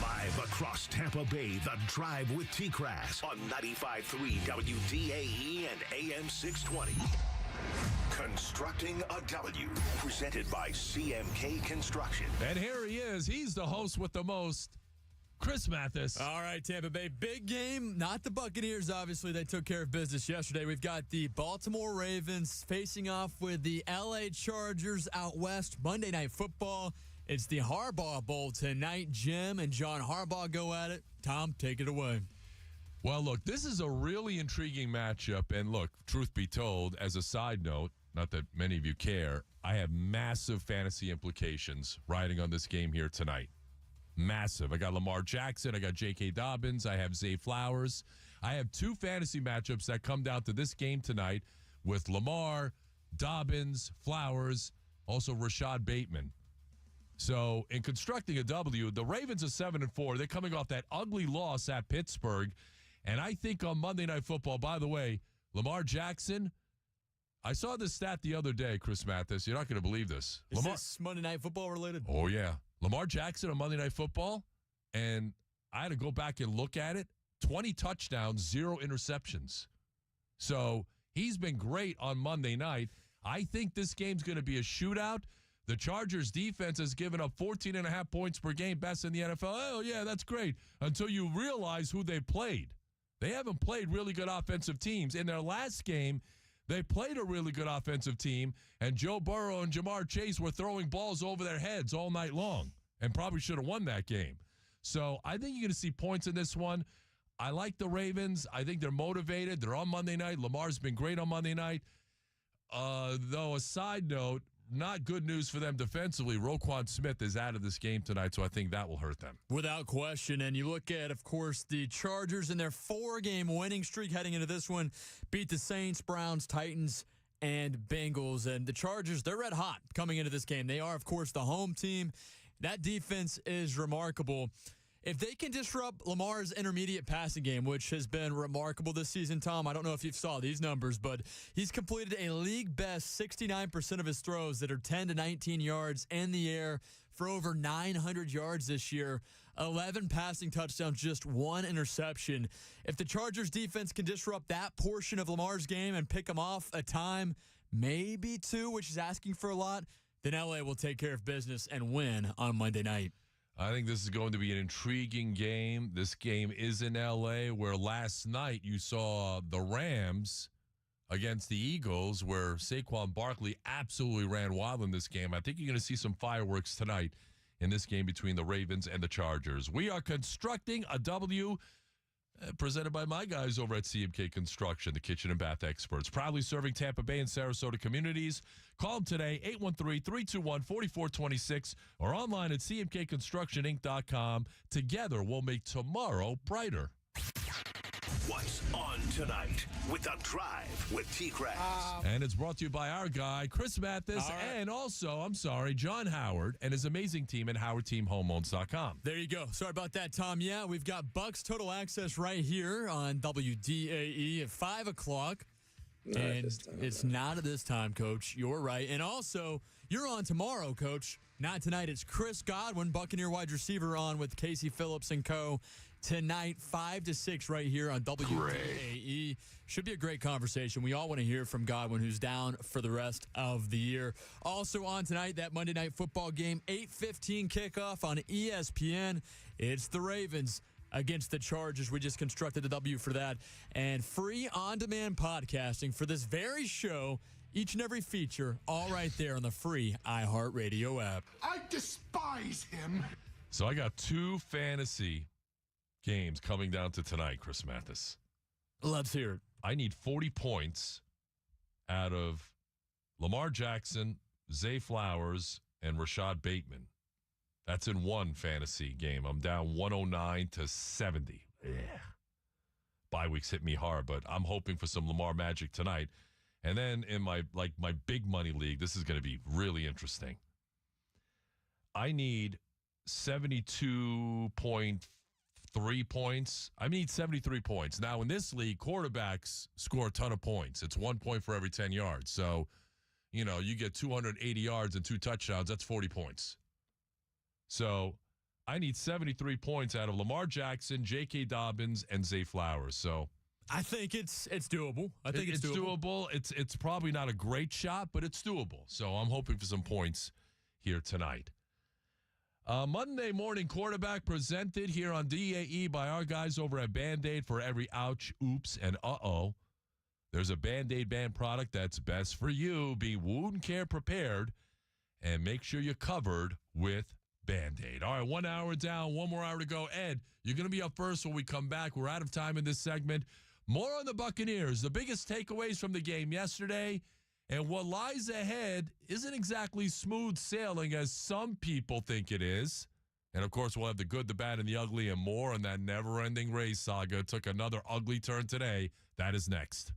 Live across Tampa Bay, The Drive with TKras on 95.3 WDAE and AM 620. Constructing a W, presented by CMK Construction. And here he is. He's the host with the most, Chris Mathis. All right, Tampa Bay, big game. Not the Buccaneers, obviously. They took care of business yesterday. We've got the Baltimore Ravens facing off with the LA Chargers out west. Monday Night Football. It's the Harbaugh Bowl tonight. Jim and John Harbaugh go at it. Tom, take it away. Well, look, this is a really intriguing matchup. And look, truth be told, as a side note, not that many of you care, I have massive fantasy implications riding on this game here tonight. Massive. I got Lamar Jackson. I got J.K. Dobbins. I have Zay Flowers. I have two fantasy matchups that come down to this game tonight with Lamar, Dobbins, Flowers, also Rashad Bateman. So in constructing a W, the Ravens are 7-4. They're coming off that ugly loss at Pittsburgh. And I think on Monday Night Football, by the way, Lamar Jackson, I saw this stat the other day, Chris Mathis. You're not going to believe this. Is this Monday Night Football related? Oh, yeah. Lamar Jackson on Monday Night Football, and I had to go back and look at it. 20 touchdowns, 0 interceptions. So he's been great on Monday night. I think this game's going to be a shootout. The Chargers defense has given up 14.5 points per game, best in the NFL. Oh, yeah, that's great. Until you realize who they played. They haven't played really good offensive teams. In their last game, they played a really good offensive team, and Joe Burrow and Jamar Chase were throwing balls over their heads all night long and probably should have won that game. So I think you're going to see points in this one. I like the Ravens. I think they're motivated. They're on Monday night. Lamar's been great on Monday night. Though, a side note, not good news for them defensively. Roquan Smith is out of this game tonight, so I think that will hurt them. Without question. And you look at, of course, the Chargers and their 4-game winning streak heading into this one. Beat the Saints, Browns, Titans, and Bengals. And the Chargers, they're red hot coming into this game. They are, of course, the home team. That defense is remarkable. If they can disrupt Lamar's intermediate passing game, which has been remarkable this season, Tom, I don't know if you saw these numbers, but he's completed a league-best 69% of his throws that are 10 to 19 yards in the air for over 900 yards this year, 11 passing touchdowns, just 1 interception. If the Chargers defense can disrupt that portion of Lamar's game and pick him off a time, maybe 2, which is asking for a lot, then LA will take care of business and win on Monday night. I think this is going to be an intriguing game. This game is in L.A., where last night you saw the Rams against the Eagles, where Saquon Barkley absolutely ran wild in this game. I think you're going to see some fireworks tonight in this game between the Ravens and the Chargers. We are constructing a W presented by my guys over at CMK Construction, the kitchen and bath experts. Proudly serving Tampa Bay and Sarasota communities. Call them today, 813-321-4426, or online at cmkconstructioninc.com. Together, we'll make tomorrow brighter. What's on tonight with The Drive with TKras. And it's brought to you by our guy, Chris Mathis, and also, John Howard and his amazing team at HowardTeamHomeLoans.com. There you go. Sorry about that, Tom. Yeah, we've got Bucs Total Access right here on WDAE at 5 o'clock. And it's not at this time, Coach. You're right. And also, you're on tomorrow, Coach. Not tonight. It's Chris Godwin, Buccaneer wide receiver, on with Casey Phillips and co. Tonight, 5 to 6 right here on WDAE. Should be a great conversation. We all want to hear from Godwin, who's down for the rest of the year. Also on tonight, that Monday Night Football game, 8:15 kickoff on ESPN. It's the Ravens against the Chargers. We just constructed a W for that. And free on-demand podcasting for this very show, each and every feature, all right there on the free iHeartRadio app. I despise him. So I got 2 fantasy games coming down to tonight, Chris Mathis. Let's hear it. I need 40 points out of Lamar Jackson, Zay Flowers, and Rashad Bateman. That's in one fantasy game. I'm down 109 to 70. Yeah. Bye weeks hit me hard, but I'm hoping for some Lamar magic tonight. And then in my big money league, this is going to be really interesting. I need 72.3 points. I need 73 points. Now, in this league, quarterbacks score a ton of points. It's 1 point for every 10 yards. So you get 280 yards and 2 touchdowns. That's 40 points. So I need 73 points out of Lamar Jackson, J.K. Dobbins, and Zay Flowers. So I think it's doable. I think it's doable. It's probably not a great shot, but it's doable. So I'm hoping for some points here tonight. Monday morning quarterback presented here on DAE by our guys over at Band-Aid. For every ouch, oops, and uh-oh, there's a Band-Aid band product that's best for you. Be wound care prepared and make sure you're covered with Band-Aid. All right, 1 hour down, 1 more hour to go. Ed, you're going to be up first when we come back. We're out of time in this segment. More on the Buccaneers, the biggest takeaways from the game yesterday, and what lies ahead isn't exactly smooth sailing as some people think it is. And, of course, we'll have the good, the bad, and the ugly and more on that never-ending race saga. It took another ugly turn today. That is next.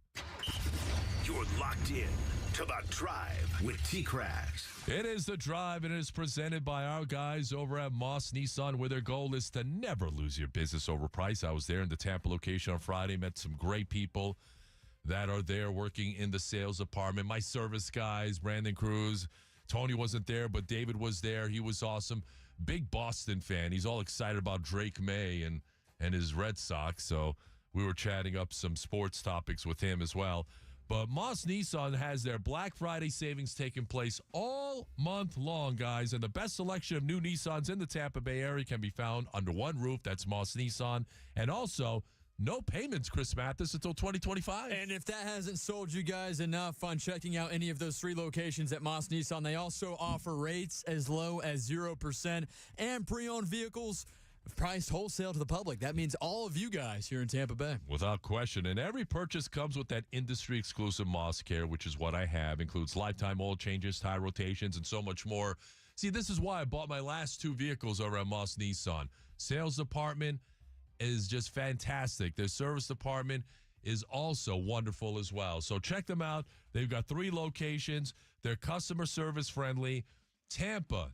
You're locked in to The Drive with TKras. It is The Drive, and it is presented by our guys over at Moss Nissan, where their goal is to never lose your business over price. I was there in the Tampa location on Friday, met some great people that are there working in the sales department. My service guys, Brandon Cruz. Tony wasn't there, but David was there. He was awesome. Big Boston fan. He's all excited about Drake May and his Red Sox, so we were chatting up some sports topics with him as well. But Moss Nissan has their Black Friday savings taking place all month long, guys. And the best selection of new Nissans in the Tampa Bay area can be found under one roof. That's Moss Nissan. And also, no payments, Chris Mathis, until 2025. And if that hasn't sold you guys enough on checking out any of those 3 locations at Moss Nissan, they also offer rates as low as 0% and pre-owned vehicles priced wholesale to the public. That means all of you guys here in Tampa Bay. Without question. And every purchase comes with that industry-exclusive Moss Care, which is what I have. Includes lifetime oil changes, tire rotations, and so much more. See, this is why I bought my last 2 vehicles over at Moss Nissan. Sales department is just fantastic. Their service department is also wonderful as well. So check them out. They've got 3 locations. They're customer service friendly. Tampa,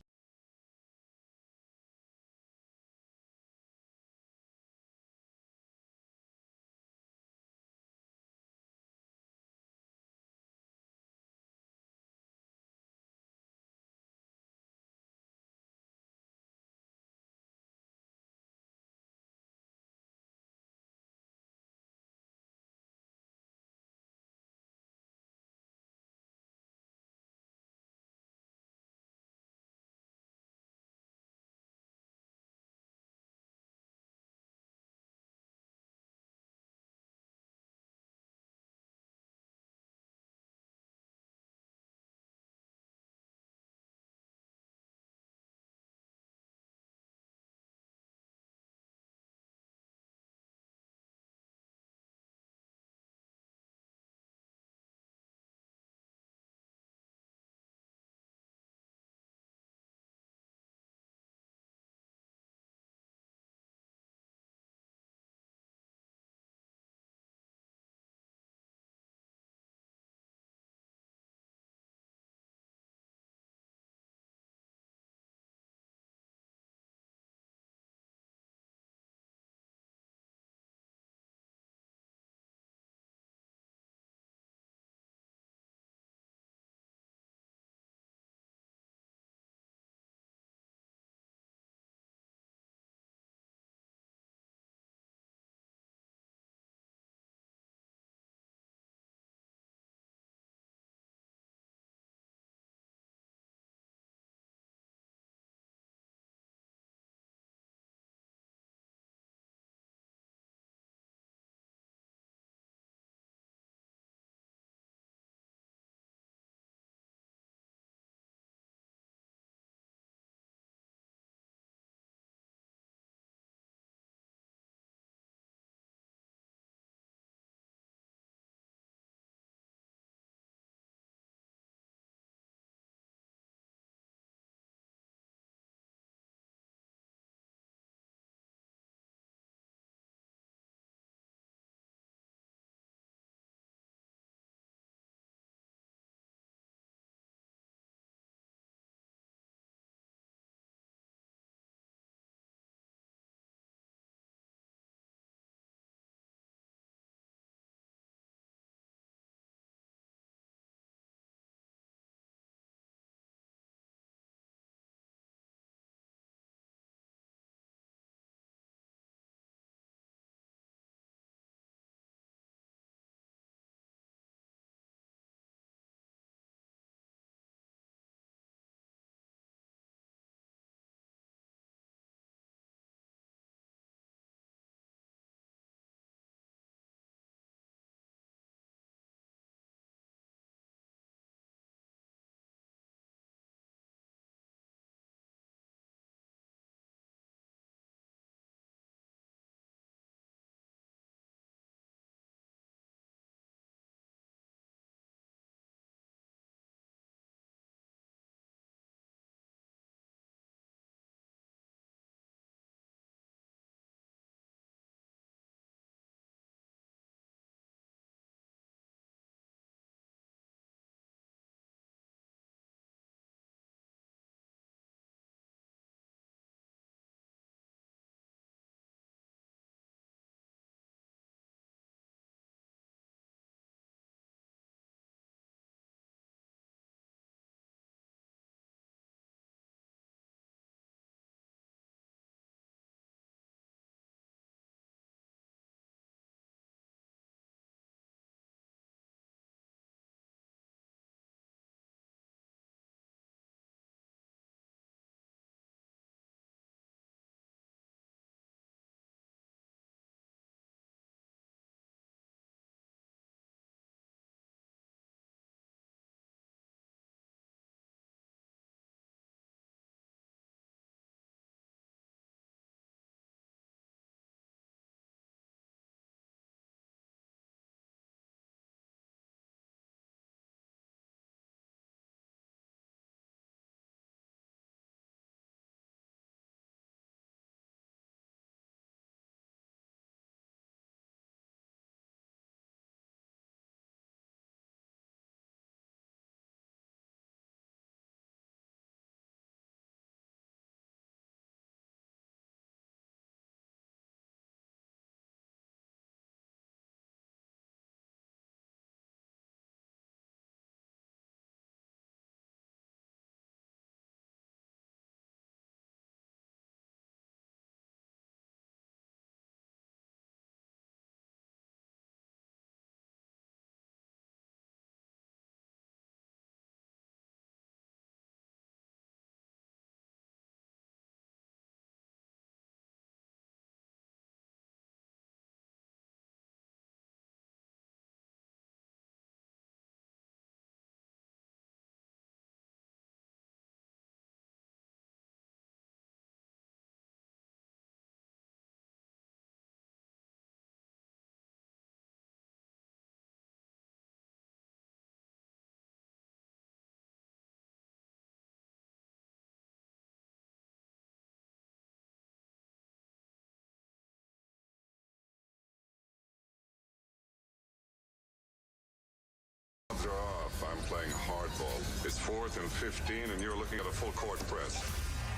4th and 15, and you're looking at a full court press.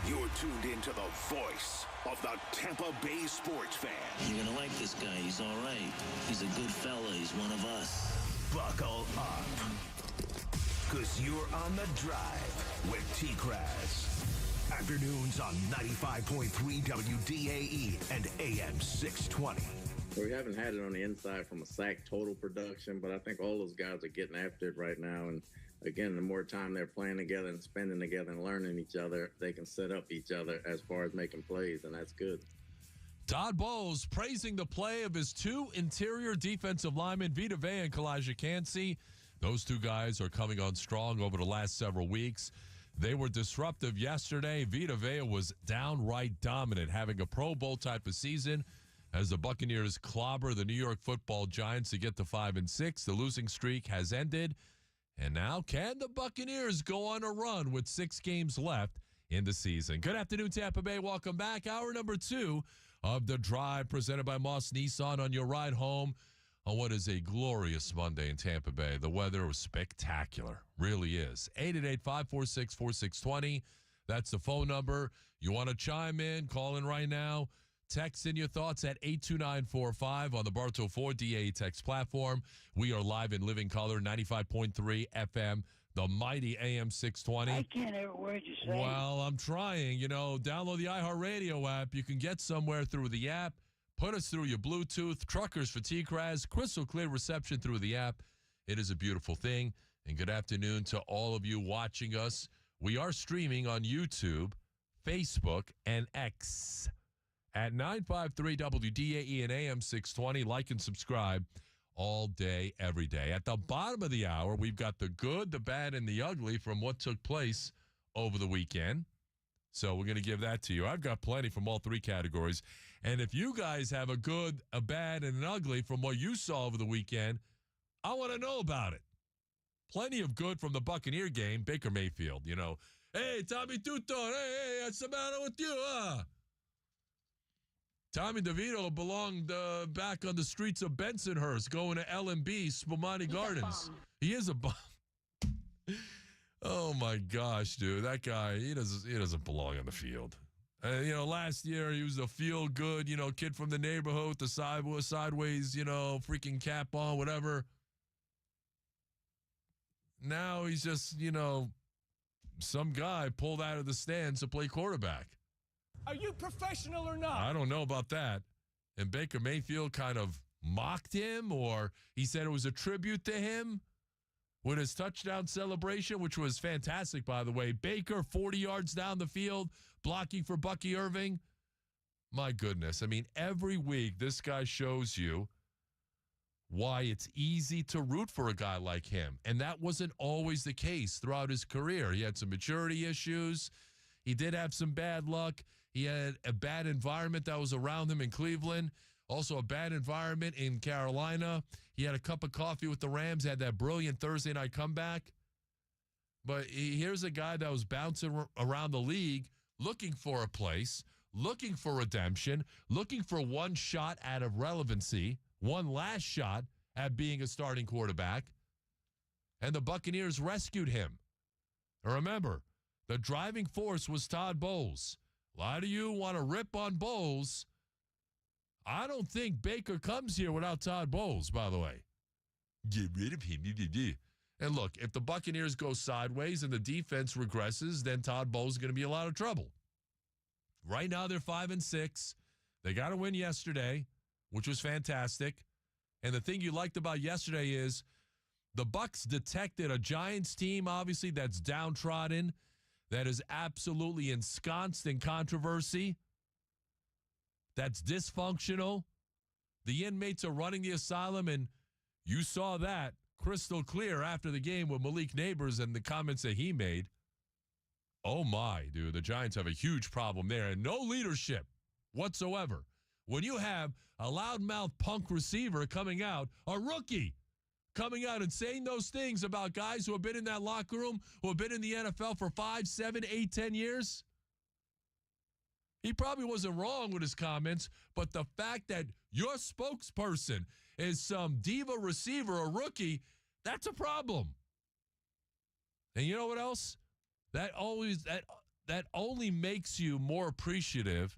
You're tuned into the voice of the Tampa Bay sports fan. You're going to like this guy. He's all right. He's a good fella. He's one of us. Buckle up. Because you're on the drive with TKras. Afternoons on 95.3 WDAE and AM 620. We haven't had it on the inside from a sack total production, but I think all those guys are getting after it right now. And again, the more time they're playing together and spending together and learning each other, they can set up each other as far as making plays, and that's good. Todd Bowles praising the play of his two interior defensive linemen, Vita Vea and Kalijah Cansey. Those two guys are coming on strong over the last several weeks. They were disruptive yesterday. Vita Vea was downright dominant, having a Pro Bowl type of season as the Buccaneers clobber the New York Football Giants to get to 5-6. The losing streak has ended. And now, can the Buccaneers go on a run with 6 games left in the season? Good afternoon, Tampa Bay. Welcome back. Hour number 2 of The Drive, presented by Moss Nissan, on your ride home on what is a glorious Monday in Tampa Bay. The weather was spectacular. Really is. 888-546-4620. That's the phone number. You want to chime in, call in right now. Text in your thoughts at 82945 on the Bartow 4 DA text platform. We are live in living color, 95.3 FM, the mighty AM 620. I can't hear a word you say. Well, I'm trying. Download the iHeartRadio app. You can get somewhere through the app. Put us through your Bluetooth. Truckers for TKras. Crystal clear reception through the app. It is a beautiful thing. And good afternoon to all of you watching us. We are streaming on YouTube, Facebook, and X at 953 WDAE and AM 620. Like and subscribe all day, every day. At the bottom of the hour, we've got the good, the bad, and the ugly from what took place over the weekend. So we're going to give that to you. I've got plenty from all 3 categories. And if you guys have a good, a bad, and an ugly from what you saw over the weekend, I want to know about it. Plenty of good from the Buccaneer game. Baker Mayfield, Hey, Tommy Tuton, hey, what's the matter with you, Tommy DeVito belonged back on the streets of Bensonhurst, going to L&B, Spumani Gardens. He is a bum. Oh, my gosh, dude. That guy, he doesn't belong on the field. Last year he was a feel-good, kid from the neighborhood with the sideways, freaking cap on, whatever. Now he's just, some guy pulled out of the stands to play quarterback. Are you professional or not? I don't know about that. And Baker Mayfield kind of mocked him, or he said it was a tribute to him with his touchdown celebration, which was fantastic, by the way. Baker, 40 yards down the field, blocking for Bucky Irving. My goodness. I mean, every week this guy shows you why it's easy to root for a guy like him. And that wasn't always the case throughout his career. He had some maturity issues. He did have some bad luck. He had a bad environment that was around him in Cleveland. Also a bad environment in Carolina. He had a cup of coffee with the Rams, had that brilliant Thursday night comeback. But here's a guy that was bouncing around the league, looking for a place, looking for redemption, looking for one shot out of relevancy, one last shot at being a starting quarterback. And the Buccaneers rescued him. Now remember, the driving force was Todd Bowles. A lot of you want to rip on Bowles. I don't think Baker comes here without Todd Bowles, by the way. Get rid of him. And look, if the Buccaneers go sideways and the defense regresses, then Todd Bowles is going to be in a lot of trouble. Right now, they're 5-6. They got a win yesterday, which was fantastic. And the thing you liked about yesterday is the Bucs detected a Giants team, obviously, that's downtrodden, that is absolutely ensconced in controversy, that's dysfunctional. The inmates are running the asylum, and you saw that crystal clear after the game with Malik Neighbors and the comments that he made. Oh, my, dude, the Giants have a huge problem there, and no leadership whatsoever. When you have a loudmouth punk receiver coming out, a rookie coming out and saying those things about guys who have been in that locker room, who have been in the NFL for 5, 7, 8, 10 years, he probably wasn't wrong with his comments, but the fact that your spokesperson is some diva receiver, a rookie, that's a problem. And you know what else? That only makes you more appreciative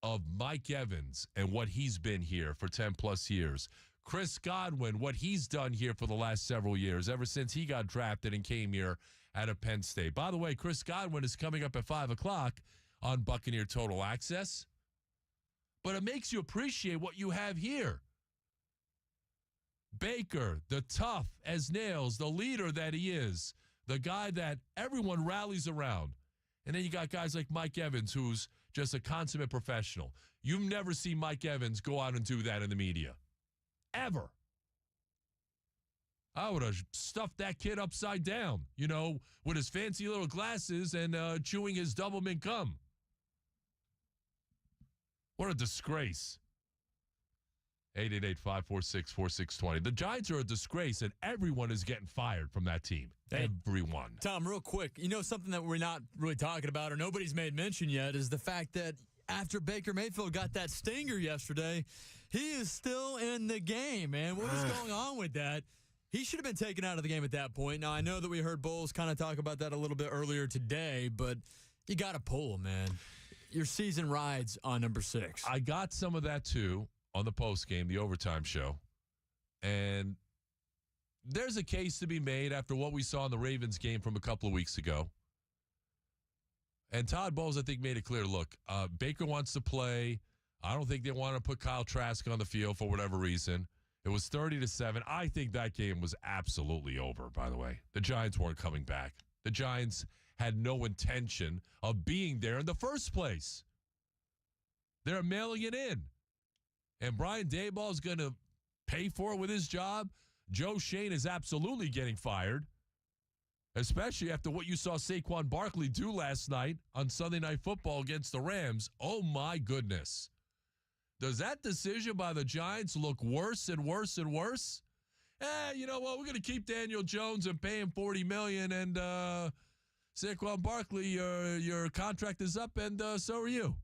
of Mike Evans and what he's been here for 10-plus years. Chris Godwin, what he's done here for the last several years, ever since he got drafted and came here out of Penn State. By the way, Chris Godwin is coming up at 5 o'clock on Buccaneer Total Access. But it makes you appreciate what you have here. Baker, the tough as nails, the leader that he is, the guy that everyone rallies around. And then you got guys like Mike Evans, who's just a consummate professional. You've never seen Mike Evans go out and do that in the media. Ever. I would have stuffed that kid upside down, with his fancy little glasses and chewing his double mint gum. What a disgrace. 888-546-4620. The Giants are a disgrace, and everyone is getting fired from that team. Everyone. Tom, real quick, something that we're not really talking about or nobody's made mention yet is the fact that after Baker Mayfield got that stinger yesterday, he is still in the game, man. What is going on with that? He should have been taken out of the game at that point. Now, I know that we heard Bowles kind of talk about that a little bit earlier today, but you got to pull him, man. Your season rides on number 6. I got some of that, too, on the postgame, the overtime show. And there's a case to be made after what we saw in the Ravens game from a couple of weeks ago. And Todd Bowles, I think, made it clear, look, Baker wants to play. I don't think they want to put Kyle Trask on the field for whatever reason. It was 30-7. I think that game was absolutely over, by the way. The Giants weren't coming back. The Giants had no intention of being there in the first place. They're mailing it in. And Brian Daboll is going to pay for it with his job. Joe Shane is absolutely getting fired, especially after what you saw Saquon Barkley do last night on Sunday Night Football against the Rams. Oh, my goodness. Does that decision by the Giants look worse and worse and worse? You know what? We're going to keep Daniel Jones and pay him $40 million, and Saquon Barkley, your contract is up, and so are you.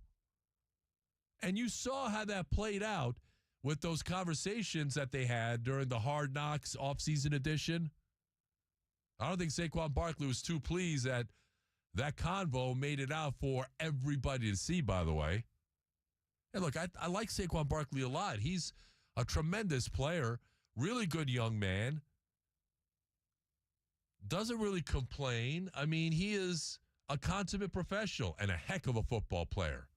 And you saw how that played out with those conversations that they had during the Hard Knocks offseason edition. I don't think Saquon Barkley was too pleased that that convo made it out for everybody to see, by the way. And look, I like Saquon Barkley a lot. He's a tremendous player, really good young man. Doesn't really complain. I mean, he is a consummate professional and a heck of a football player.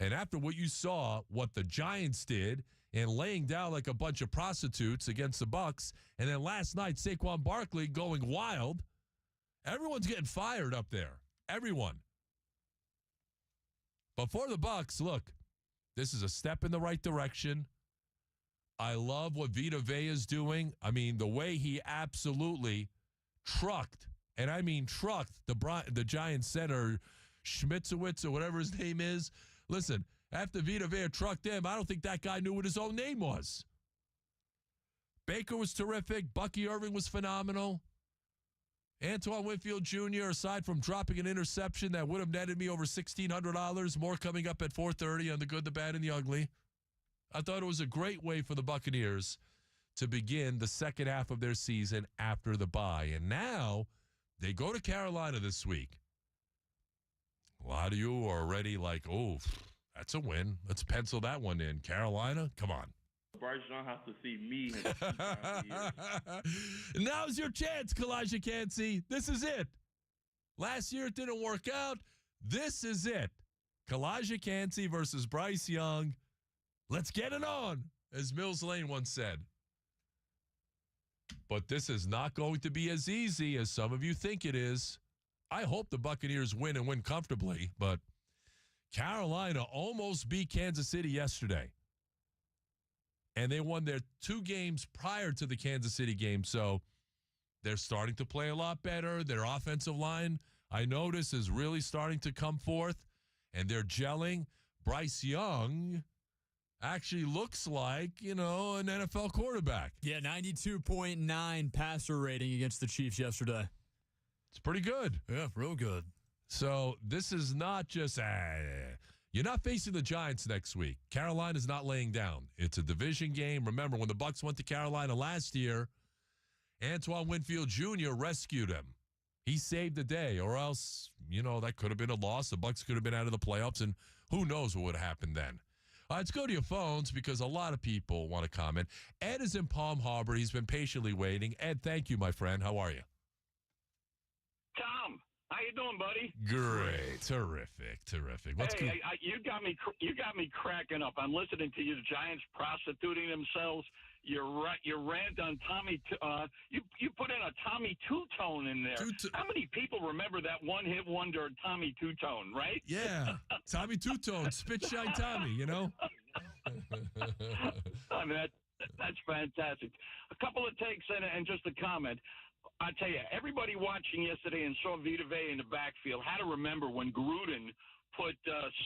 And after what you saw, what the Giants did in laying down like a bunch of prostitutes against the Bucs, and then last night Saquon Barkley going wild, everyone's getting fired up there. Everyone. But for the Bucs, look, this is a step in the right direction. I love what Vita Vea is doing. I mean, the way he absolutely trucked, and I mean trucked, the Giants center, Schmitzowitz or whatever his name is. Listen, after Vita Vea trucked him, I don't think that guy knew what his own name was. Baker was terrific. Bucky Irving was phenomenal. Antoine Winfield Jr., aside from dropping an interception that would have netted me over $1,600, more coming up at 4:30 on the good, the bad, and the ugly. I thought it was a great way for the Buccaneers to begin the second half of their season after the bye. And now they go to Carolina this week. A lot of you are already like, oh, that's a win. Let's pencil that one in. Carolina, come on. Bryce Young has to see me. Now's your chance, Kalijah Kancey. This is it. Last year it didn't work out. This is it. Kalijah Kancey versus Bryce Young. Let's get it on, as Mills Lane once said. But this is not going to be as easy as some of you think it is. I hope the Buccaneers win and win comfortably, but Carolina almost beat Kansas City yesterday. And they won their 2 games prior to the Kansas City game, so they're starting to play a lot better. Their offensive line, I notice, is really starting to come forth, and they're gelling. Bryce Young actually looks like, an NFL quarterback. Yeah, 92.9 passer rating against the Chiefs yesterday. It's pretty good. Yeah, real good. So this is not just, you're not facing the Giants next week. Carolina's not laying down. It's a division game. Remember, when the Bucs went to Carolina last year, Antoine Winfield Jr. rescued him. He saved the day, or else, that could have been a loss. The Bucs could have been out of the playoffs, and who knows what would have happened then. Let's go to your phones because a lot of people want to comment. Ed is in Palm Harbor. He's been patiently waiting. Ed, thank you, my friend. How are you? Tom, how you doing, buddy? Great. Terrific. You got me cracking up. I'm listening to you, the Giants prostituting themselves. Your rant on Tommy. You put in a Tommy Two-Tone in there. How many people remember that one-hit wonder Tommy Two-Tone, right? Yeah, Tommy Two-Tone, Spit Shine Tommy. I mean, that's fantastic. A couple of takes and just a comment. I tell you, everybody watching yesterday and saw Vita Vea in the backfield had to remember when Gruden put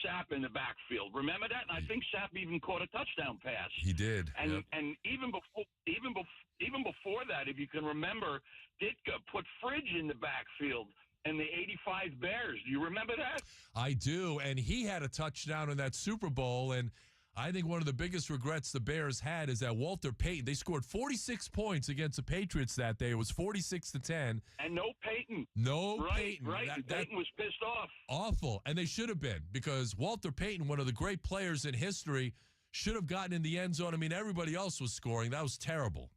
Sapp in the backfield. Remember that? And I think Sapp even caught a touchdown pass. He did. And even before that, if you can remember, Ditka put Fridge in the backfield and the '85 Bears. Do you remember that? I do, and he had a touchdown in that Super Bowl, and I think one of the biggest regrets the Bears had is that Walter Payton, they scored 46 points against the Patriots that day. It was 46-10. And no Payton. Payton. Right. Payton was pissed off. Awful. And they should have been, because Walter Payton, one of the great players in history, should have gotten in the end zone. I mean, everybody else was scoring. That was terrible.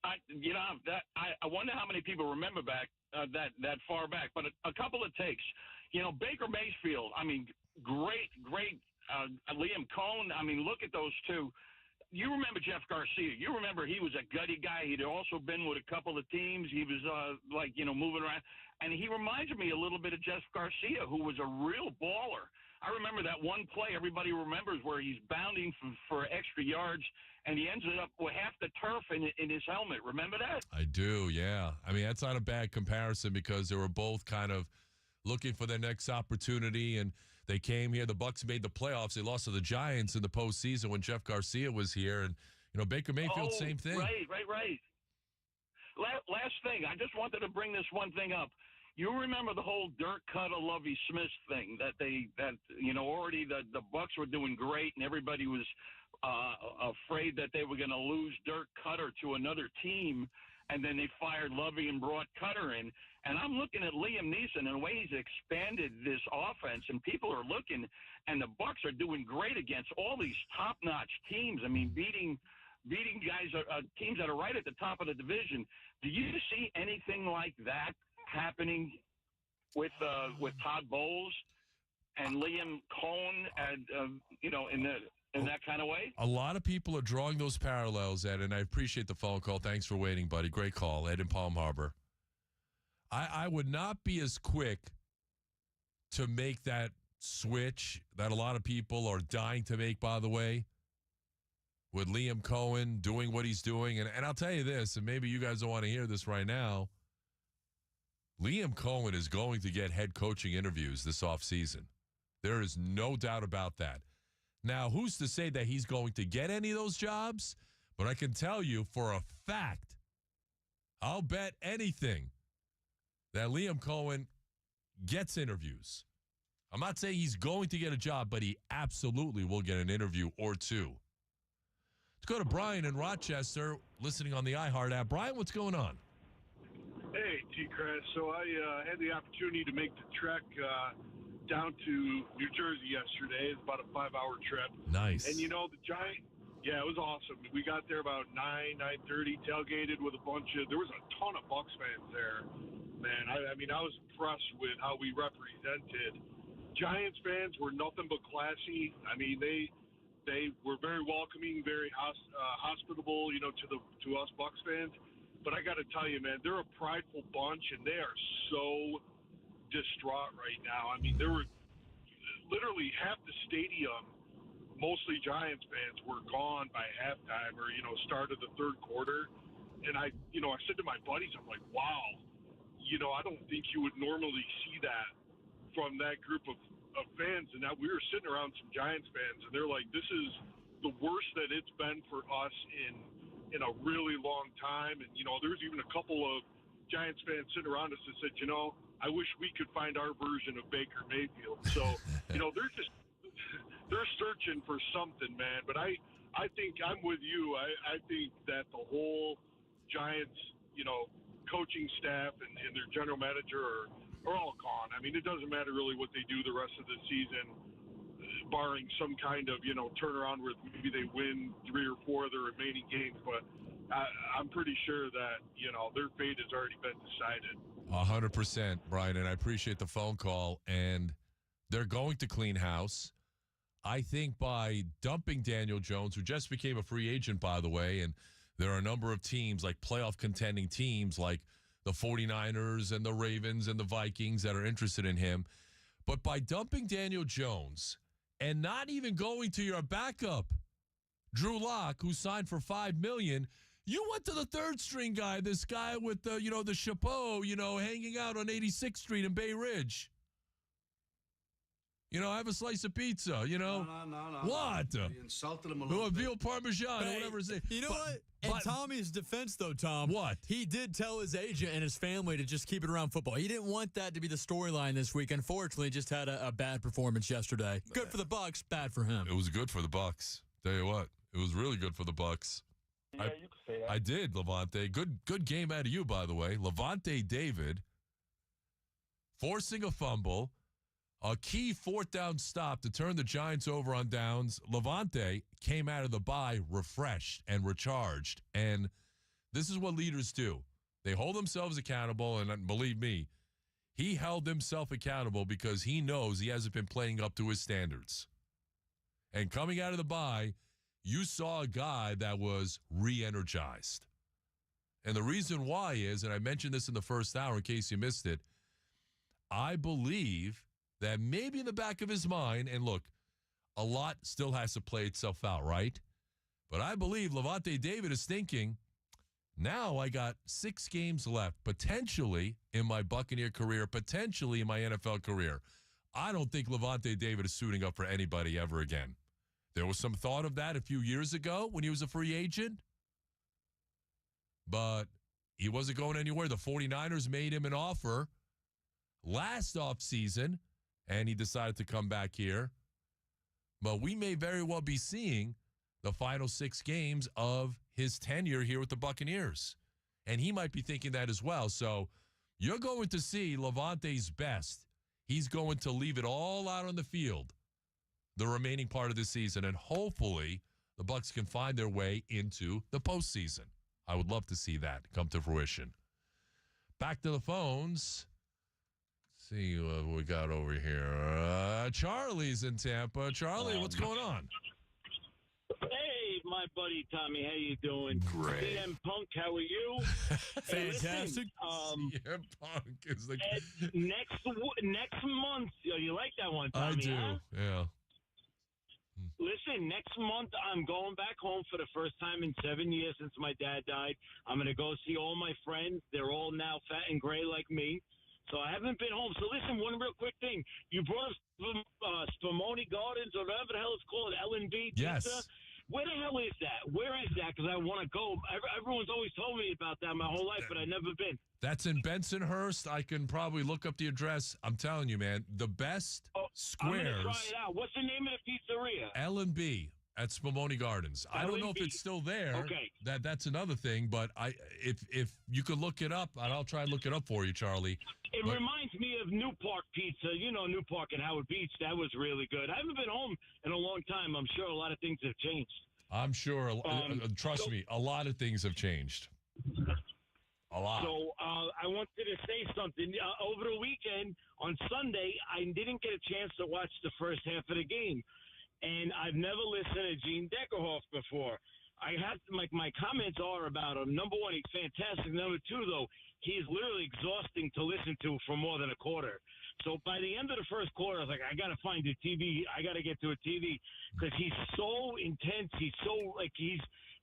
I wonder how many people remember back that far back. But a couple of takes. Baker Mayfield, I mean, great Liam Cohn, I mean, look at those two. You remember Jeff Garcia. You remember he was a gutty guy. He'd also been with a couple of teams. He was, moving around. And he reminds me a little bit of Jeff Garcia, who was a real baller. I remember that one play everybody remembers where he's bounding for extra yards, and he ends up with half the turf in his helmet. Remember that? I do, yeah. I mean, that's not a bad comparison because they were both kind of looking for their next opportunity, and they came here. The Bucs made the playoffs. They lost to the Giants in the postseason when Jeff Garcia was here. And, Baker Mayfield, same thing. Right. Last thing, I just wanted to bring this one thing up. You remember the whole Dirk Cutter, Lovie Smith thing that already the Bucs were doing great and everybody was afraid that they were going to lose Dirk Cutter to another team. And then they fired Lovey and brought Cutter in. And I'm looking at Liam Neeson and the way he's expanded this offense, and people are looking, and the Bucs are doing great against all these top-notch teams. I mean, beating guys, teams that are right at the top of the division. Do you see anything like that happening with Todd Bowles and Liam Cohn, and in that kind of way? A lot of people are drawing those parallels, Ed, and I appreciate the phone call. Thanks for waiting, buddy. Great call, Ed in Palm Harbor. I would not be as quick to make that switch that a lot of people are dying to make, by the way, with Liam Cohen doing what he's doing. And I'll tell you this, and maybe you guys don't want to hear this right now, Liam Cohen is going to get head coaching interviews this offseason. There is no doubt about that. Now, who's to say that he's going to get any of those jobs? But I can tell you for a fact, I'll bet anything that Liam Cohen gets interviews. I'm not saying he's going to get a job, but he absolutely will get an interview or two. Let's go to Brian in Rochester, listening on the iHeart app. Brian, what's going on? Hey, TKras. So I had the opportunity to make the trek down to New Jersey yesterday. It's about a 5-hour trip. Nice. And, the Giant, it was awesome. We got there about 9:30, tailgated with there was a ton of Bucs fans there. Man, I mean, I was impressed with how we represented. Giants fans were nothing but classy. I mean, they were very welcoming, very hospitable, to us Bucs fans. But I got to tell you, man, they're a prideful bunch, and they are so distraught right now. I mean, there were literally half the stadium, mostly Giants fans, were gone by halftime or, start of the third quarter. And I said to my buddies, I'm like, wow, I don't think you would normally see that from that group of fans. And that we were sitting around some Giants fans, and they're like, this is the worst that it's been for us in a really long time. And, there's even a couple of Giants fans sitting around us that said, I wish we could find our version of Baker Mayfield. So, they're searching for something, man. But I think I'm with you. I think that the whole Giants, coaching staff and their general manager are all gone. I mean, it doesn't matter really what they do the rest of the season, barring some kind of, turnaround where maybe they win 3 or 4 of their remaining games. But I'm pretty sure that, their fate has already been decided. 100%, Brian, and I appreciate the phone call. And they're going to clean house. I think by dumping Daniel Jones, who just became a free agent, by the way, and there are a number of teams, like playoff contending teams, like the 49ers and the Ravens and the Vikings that are interested in him. But by dumping Daniel Jones and not even going to your backup, Drew Lock, who signed for $5 million, you went to the third string guy, this guy with the, the chapeau, hanging out on 86th Street in Bay Ridge. Have a slice of pizza, No. What? You insulted him a little bit. Veal Parmesan or whatever his name. You know what? In Tommy's defense, though, Tom. What? He did tell his agent and his family to just keep it around football. He didn't want that to be the storyline this week. Unfortunately, he just had a bad performance yesterday. Good for the Bucs, bad for him. It was good for the Bucs. Tell you what, it was really good for the Bucs. Yeah, you could say that. I did, Levante. Good game out of you, by the way. Levante David forcing a fumble. A key 4th down stop to turn the Giants over on downs. Levante came out of the bye refreshed and recharged. And this is what leaders do. They hold themselves accountable, and believe me, he held himself accountable because he knows he hasn't been playing up to his standards. And coming out of the bye, you saw a guy that was re-energized. And the reason why is, and I mentioned this in the first hour in case you missed it, I believe that maybe in the back of his mind, and look, a lot still has to play itself out, right? But I believe Levante David is thinking, now I got 6 games left, potentially in my Buccaneer career, potentially in my NFL career. I don't think Levante David is suiting up for anybody ever again. There was some thought of that a few years ago when he was a free agent, but he wasn't going anywhere. The 49ers made him an offer last offseason, and he decided to come back here. But we may very well be seeing the final 6 games of his tenure here with the Buccaneers. And he might be thinking that as well. So you're going to see Levante's best. He's going to leave it all out on the field the remaining part of the season. And hopefully the Bucs can find their way into the postseason. I would love to see that come to fruition. Back to the phones. See what we got over here. Charlie's in Tampa. Charlie, what's going on? Hey, my buddy Tommy, how you doing? Great. CM Punk, how are you? Fantastic. CM Punk is the next month. You like that one, Tommy? I do. Huh? Yeah. Listen, next month I'm going back home for the first time in 7 years since my dad died. I'm going to go see all my friends. They're all now fat and gray like me. So I haven't been home. So listen, one real quick thing. You brought up Spumoni Gardens or whatever the hell it's called, L&B Pizza. Yes. Where the hell is that? Where is that? Because I want to go. Everyone's always told me about that my whole life, but I've never been. That's in Bensonhurst. I can probably look up the address. I'm telling you, man, the best I'm going to squares. try it out. What's the name of the pizzeria? L&B at Spumoni Gardens. I don't know if it's still there. Okay. That's another thing, but if you could look it up, and I'll try and look it up for you, Charlie. It reminds me of New Park Pizza. You know, New Park and Howard Beach. That was really good. I haven't been home in a long time. I'm sure a lot of things have changed. I'm sure. Trust me, a lot of things have changed. A lot. So I wanted to say something. Over the weekend, on Sunday, I didn't get a chance to watch the first half of the game. And I've never listened to Gene Deckerhoff before. I have my comments are about him. Number one, he's fantastic. Number two, though, he's literally exhausting to listen to for more than a quarter. So by the end of the first quarter, I was like, I got to find a TV. I got to get to a TV because he's so intense. He's so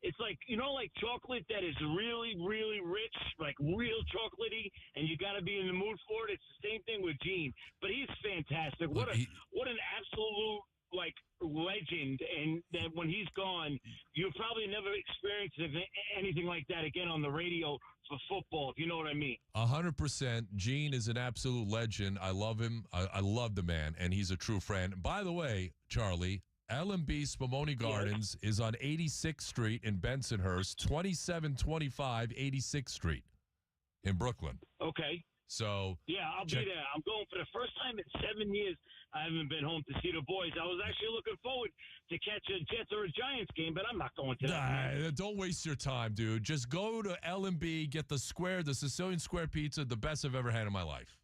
it's like, like chocolate that is really, really rich, like real chocolatey, and you got to be in the mood for it. It's the same thing with Gene, but he's fantastic. What an absolute legend, and that when he's gone, you'll probably never experience anything like that again on the radio for football, if you know what I mean. 100%. Gene is an absolute legend. I love him. I love the man, and he's a true friend. By the way, Charlie, L&B Spumoni Gardens is on 86th Street in Bensonhurst, 2725 86th Street in Brooklyn. Okay. So yeah, I'll be there. I'm going for the first time in 7 years. I haven't been home to see the boys. I was actually looking forward to catch a Jets or a Giants game, but I'm not going to that. Nah, don't waste your time, dude. Just go to L&B, get the Sicilian Square pizza, the best I've ever had in my life.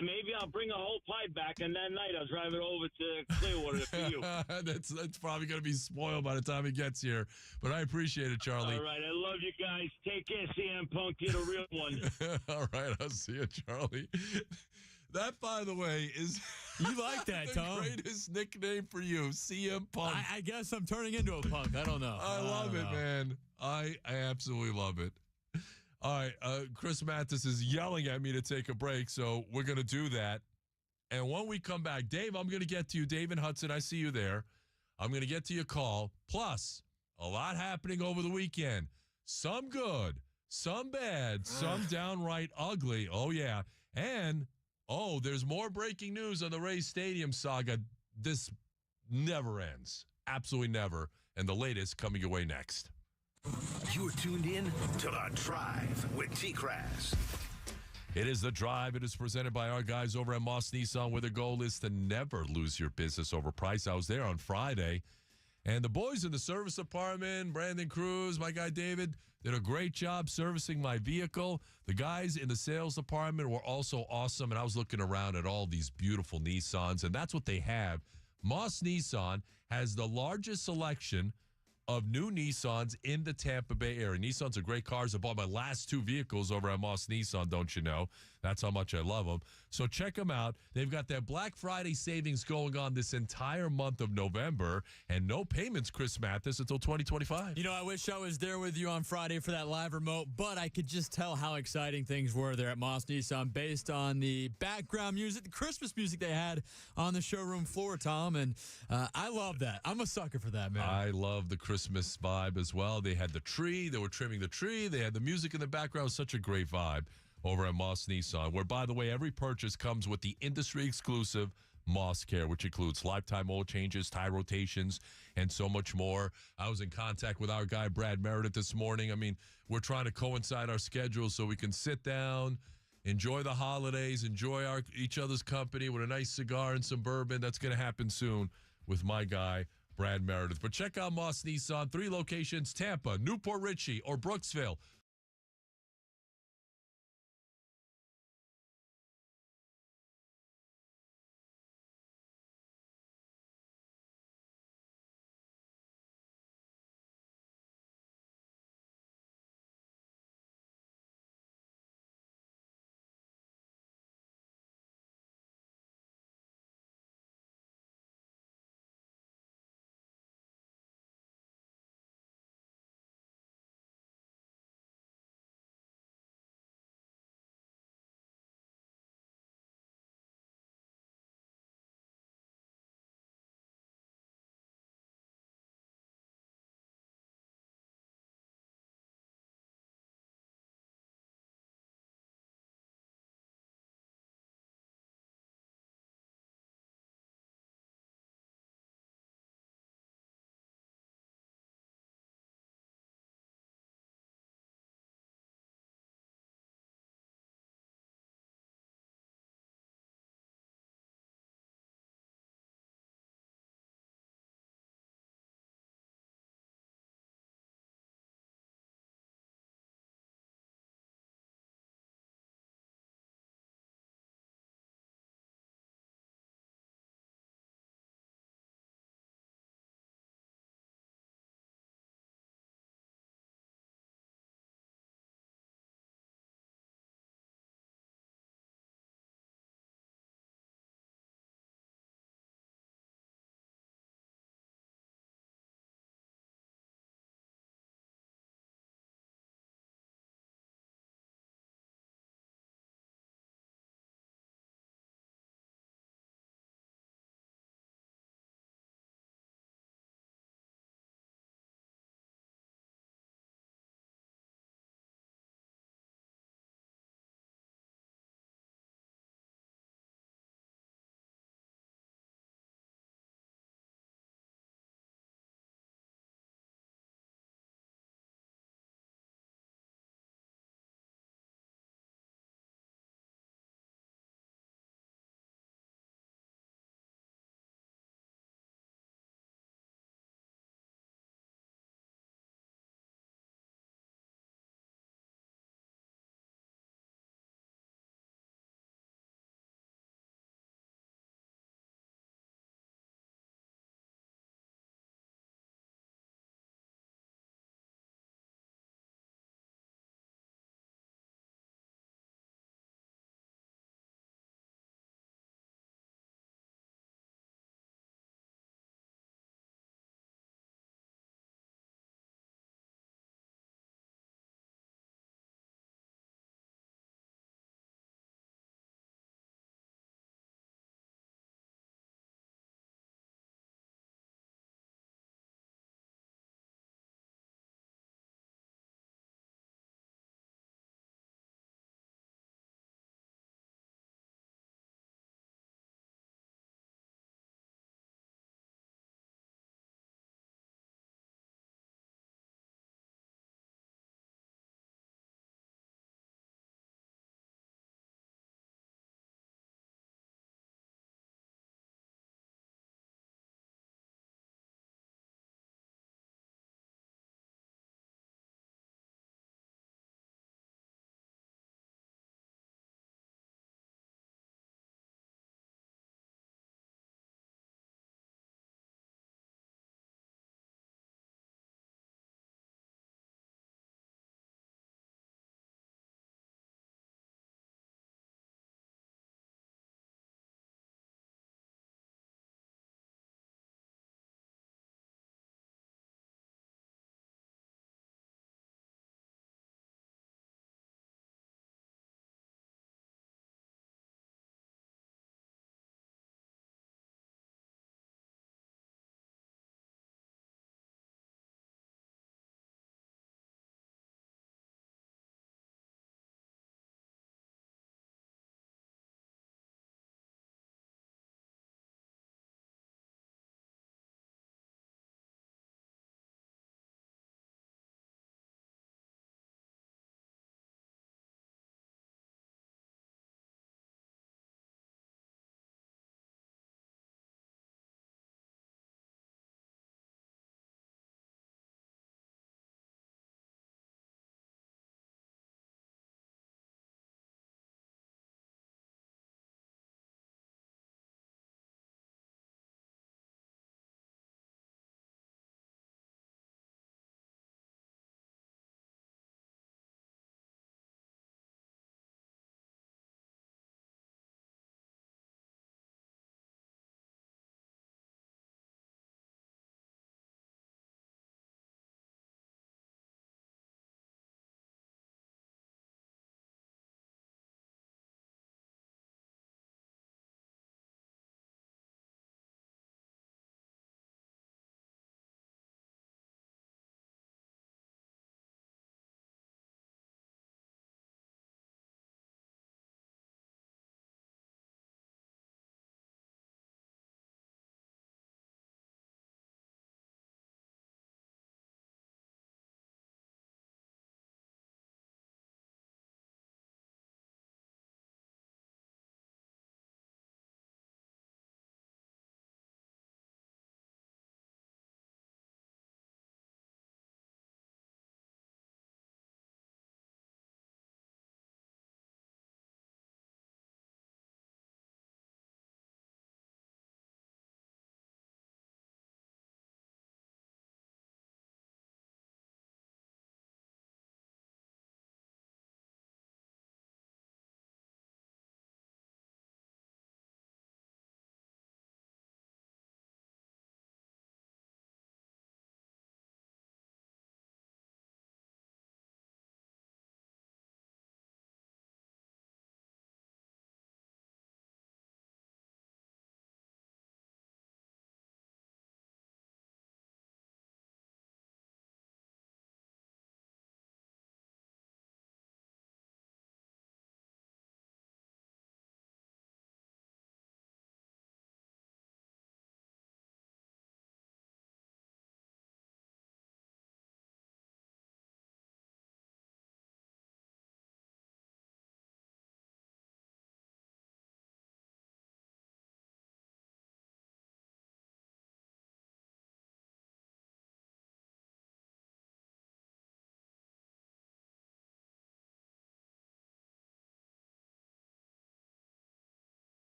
Maybe I'll bring a whole pie back, and that night I'll drive it over to Clearwater for you. That's probably going to be spoiled by the time he gets here, but I appreciate it, Charlie. All right, I love you guys. Take care, CM Punk. You're the real one. All right, I'll see you, Charlie. That, by the way, is you like that, the Tom? greatest nickname for you, CM Punk. I guess I'm turning into a punk. I don't know. I love it, man. I absolutely love it. All right, Chris Mathis is yelling at me to take a break, so we're going to do that. And when we come back, Dave, I'm going to get to you. Dave and Hudson, I see you there. I'm going to get to your call. Plus, a lot happening over the weekend. Some good, some bad, some downright ugly. Oh, yeah. And, there's more breaking news on the Rays Stadium saga. This never ends. Absolutely never. And the latest coming your way next. You're tuned in to The Drive with TKras. It is The Drive. It is presented by our guys over at Moss Nissan, where the goal is to never lose your business over price. I was there on Friday, and the boys in the service department, Brandon Cruz, my guy David, did a great job servicing my vehicle. The guys in the sales department were also awesome, and I was looking around at all these beautiful Nissans, and that's what they have. Moss Nissan has the largest selection of new Nissans in the Tampa Bay area. Nissans are great cars. I bought my last two vehicles over at Moss Nissan, don't you know? That's how much I love them. So check them out. They've got their Black Friday savings going on this entire month of November, and no payments, Chris Mathis, until 2025. You know, I wish I was there with you on Friday for that live remote, but I could just tell how exciting things were there at Moss Nissan based on the background music, the Christmas music they had on the showroom floor, Tom, and I love that. I'm a sucker for that, man. I love the Christmas vibe as well. They had the tree. They were trimming the tree. They had the music in the background. Such a great vibe over at Moss Nissan, where, by the way, every purchase comes with the industry-exclusive Moss Care, which includes lifetime oil changes, tire rotations, and so much more. I was in contact with our guy, Brad Meredith, this morning. I mean, we're trying to coincide our schedules so we can sit down, enjoy the holidays, enjoy each other's company with a nice cigar and some bourbon. That's going to happen soon with my guy, Brad Meredith. But check out Moss Nissan, 3 locations, Tampa, Newport Richie, or Brooksville.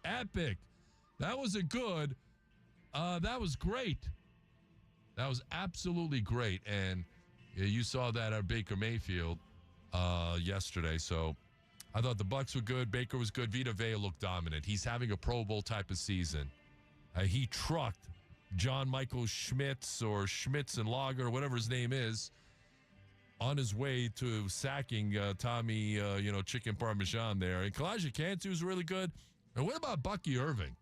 epic. That wasn't good. That was great. That was absolutely great. And you saw that at Baker Mayfield yesterday. So I thought the Bucs were good. Baker was good. Vita Vea looked dominant. He's having a Pro Bowl type of season. He trucked John Michael Schmitz or Schmitz and Lager, whatever his name is, on his way to sacking Tommy, Chicken Parmesan there. And Kalijah Kancey was really good. And what about Bucky Irving?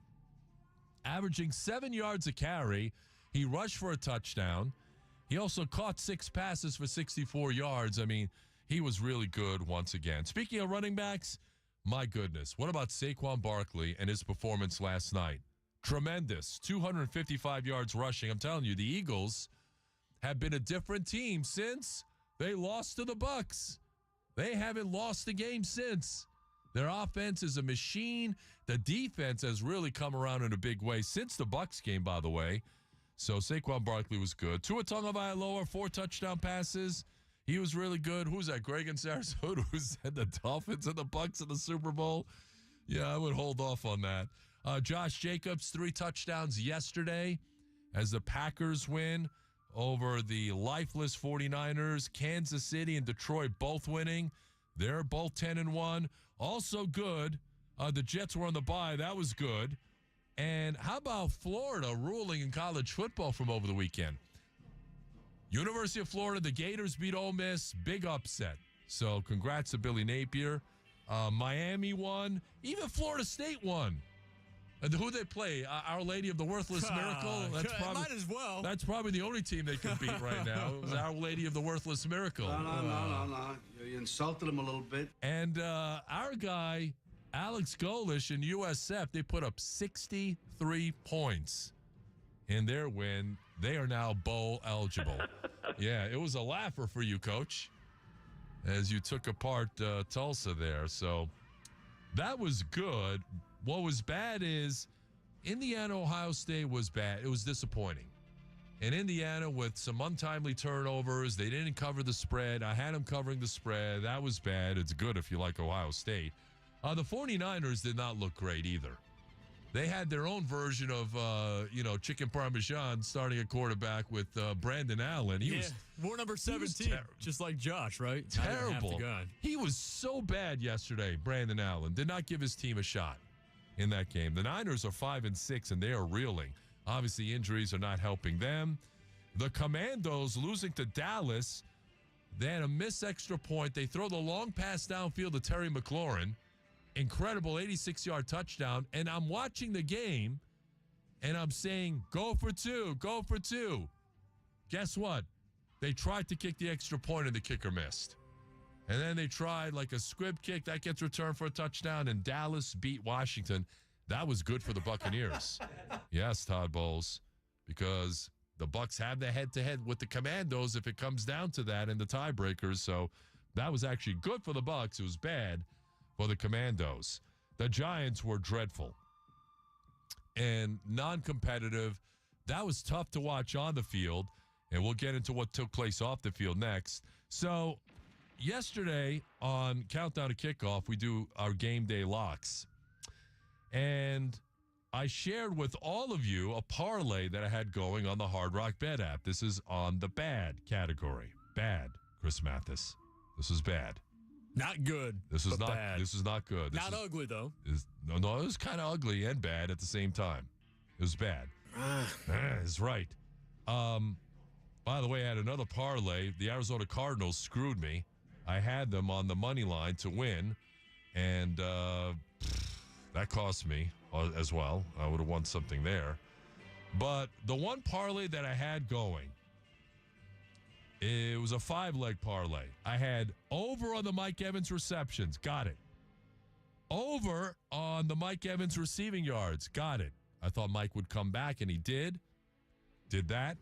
Averaging 7 yards a carry. He rushed for a touchdown. He also caught 6 passes for 64 yards. I mean, he was really good once again. Speaking of running backs, my goodness, what about Saquon Barkley and his performance last night? Tremendous. 255 yards rushing. I'm telling you, the Eagles have been a different team since they lost to the Bucs. They haven't lost a game since. Their offense is a machine. The defense has really come around in a big way since the Bucs game, by the way. So Saquon Barkley was good. Tua Tagovailoa, 4 touchdown passes. He was really good. Who's that? Greg in Sarasota, who said the Dolphins and the Bucs in the Super Bowl? Yeah, I would hold off on that. Josh Jacobs, 3 touchdowns yesterday as the Packers win over the lifeless 49ers. Kansas City and Detroit both winning. They're both 10-1. Also good, the Jets were on the bye. That was good. And how about Florida ruling in college football from over the weekend? University of Florida, the Gators beat Ole Miss. Big upset. So congrats to Billy Napier. Miami won. Even Florida State won. And who they play? Our Lady of the Worthless Miracle? Might as well. That's probably the only team they can beat right now. It was Our Lady of the Worthless Miracle. No. You insulted him a little bit. And our guy, Alex Golish in USF, they put up 63 points in their win. They are now bowl eligible. Yeah, it was a laugher for you, Coach, as you took apart Tulsa there. So that was good. What was bad is Indiana, Ohio State was bad. It was disappointing. And Indiana, with some untimely turnovers, they didn't cover the spread. I had them covering the spread. That was bad. It's good if you like Ohio State. The 49ers did not look great either. They had their own version of, Chicken Parmesan starting a quarterback with Brandon Allen. He wore number 17, just like Josh, right? Terrible. He was so bad yesterday, Brandon Allen. Did not give his team a shot in that game. The Niners are 5-6, and they are reeling. Obviously, injuries are not helping them. The Commandos losing to Dallas. They had a missed extra point. They throw the long pass downfield to Terry McLaurin. Incredible 86-yard touchdown. And I'm watching the game, and I'm saying, go for two, go for two. Guess what? They tried to kick the extra point, and the kicker missed. And then they tried like a squib kick. That gets returned for a touchdown, and Dallas beat Washington. That was good for the Buccaneers. Yes, Todd Bowles, because the Bucs have the head-to-head with the Commandos if it comes down to that in the tiebreakers. So that was actually good for the Bucs. It was bad for the Commandos. The Giants were dreadful and non-competitive. That was tough to watch on the field, and we'll get into what took place off the field next. So yesterday on Countdown to Kickoff, we do our game day locks. And I shared with all of you a parlay that I had going on the Hard Rock Bet app. This is on the bad category. Bad, Chris Mathis. This is bad. Not good. This is not bad. This is not good. Not ugly though. No, it was kind of ugly and bad at the same time. It was bad. It's right. By the way, I had another parlay. The Arizona Cardinals screwed me. I had them on the money line to win, and that cost me as well. I would have won something there. But the one parlay that I had going, it was a 5-leg parlay. I had over on the Mike Evans receptions. Got it. Over on the Mike Evans receiving yards. Got it. I thought Mike would come back, and he did. Did that.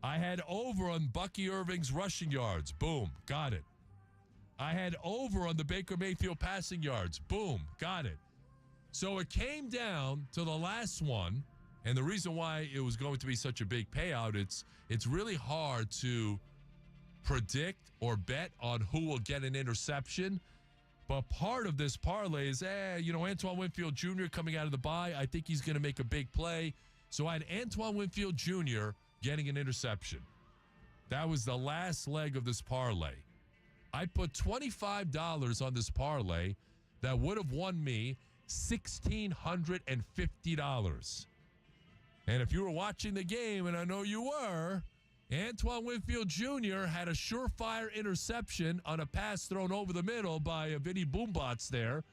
I had over on Bucky Irving's rushing yards. Boom. Got it. I had over on the Baker Mayfield passing yards. Boom. Got it. So it came down to the last one, and the reason why it was going to be such a big payout, it's really hard to predict or bet on who will get an interception But part of this parlay is, Antoine Winfield Jr. coming out of the bye. I think he's going to make a big play. So I had Antoine Winfield Jr. getting an interception. That was the last leg of this parlay. I put $25 on this parlay that would have won me $1,650. And if you were watching the game, and I know you were, Antoine Winfield Jr. had a surefire interception on a pass thrown over the middle by Vinny Boombots there,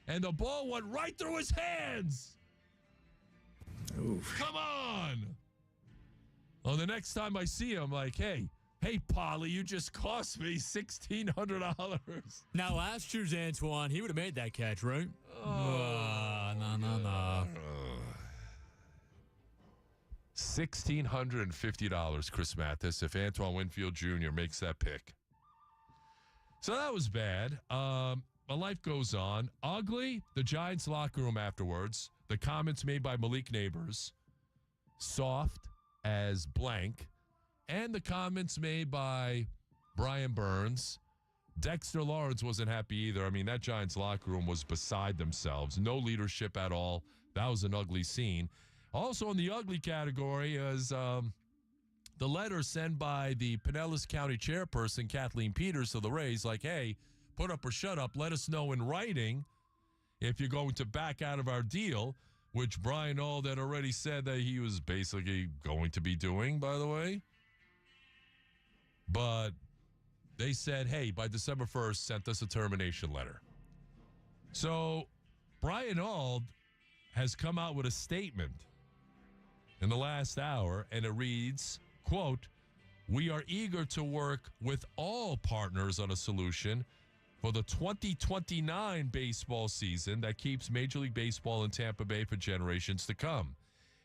and the ball went right through his hands. Oof. Come on. Well, the next time I see him, like, hey, Polly, you just cost me $1,600. Now, last year's Antoine, he would have made that catch, right? No. $1,650, Chris Mathis, if Antoine Winfield Jr. makes that pick. So that was bad. My life goes on. Ugly, the Giants locker room afterwards. The comments made by Malik Neighbors. Soft as blank. And the comments made by Brian Burns. Dexter Lawrence wasn't happy either. I mean, that Giants locker room was beside themselves. No leadership at all. That was an ugly scene. Also in the ugly category is the letter sent by the Pinellas County chairperson, Kathleen Peters, to the Rays, like, hey, put up or shut up. Let us know in writing if you're going to back out of our deal, which Brian Auld had already said that he was basically going to be doing, by the way. But they said, hey, by December 1st, sent us a termination letter. So Brian Auld has come out with a statement in the last hour, and it reads, quote, we are eager to work with all partners on a solution for the 2029 baseball season that keeps Major League Baseball in Tampa Bay for generations to come.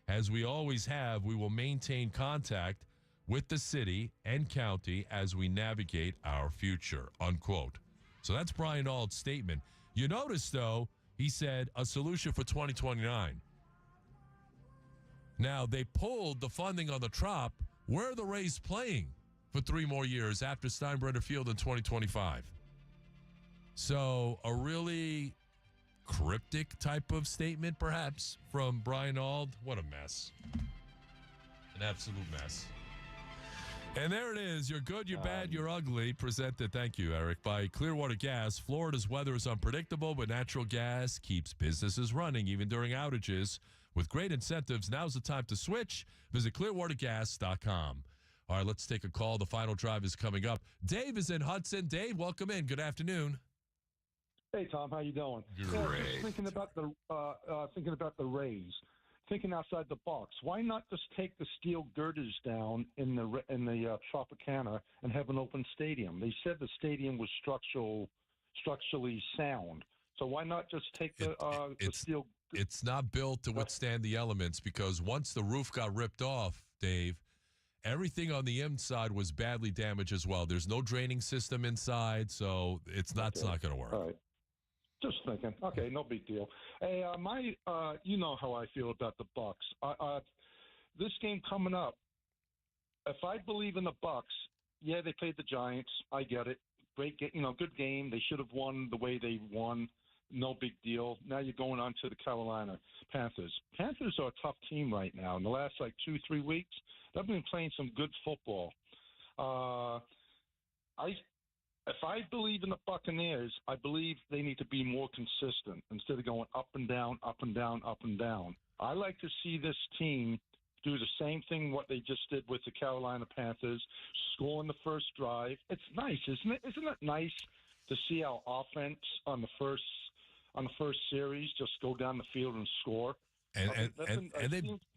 As we always have, we will maintain contact with the city and county as we navigate our future, unquote. So that's Brian Auld's statement. You notice, though, he said a solution for 2029. Now, they pulled the funding on the Trop. Where are the Rays playing for 3 more years after Steinbrenner Field in 2025? So a really cryptic type of statement, perhaps, from Brian Auld. What a mess. An absolute mess. And there it is. You're good, you're bad, you're ugly. Presented, thank you, Eric, by Clearwater Gas. Florida's weather is unpredictable, but natural gas keeps businesses running even during outages. With great incentives, now's the time to switch. Visit clearwatergas.com. All right, let's take a call. The final drive is coming up. Dave is in Hudson. Dave, welcome in. Good afternoon. Hey, Tom, how you doing? Great. Just thinking about the Rays, thinking outside the box. Why not just take the steel girders down in the Tropicana and have an open stadium? They said the stadium was structurally sound. So why not just take the steel? It's not built to withstand the elements, because once the roof got ripped off, Dave, everything on the inside was badly damaged as well. There's no draining system inside, so it's not going to work. All right. Just thinking. Okay, no big deal. Hey, you know how I feel about the Bucs. This game coming up, if I believe in the Bucs, yeah, they played the Giants. I get it. Great, good game. They should have won the way they won. No big deal. Now you're going on to the Carolina Panthers. Panthers are a tough team right now. In the last 2-3 weeks, they've been playing some good football. If I believe in the Buccaneers, I believe they need to be more consistent instead of going up and down, up and down, up and down. I like to see this team do the same thing what they just did with the Carolina Panthers, score in the first drive. It's nice, isn't it? Isn't it nice to see our offense on the first series just go down the field and score? And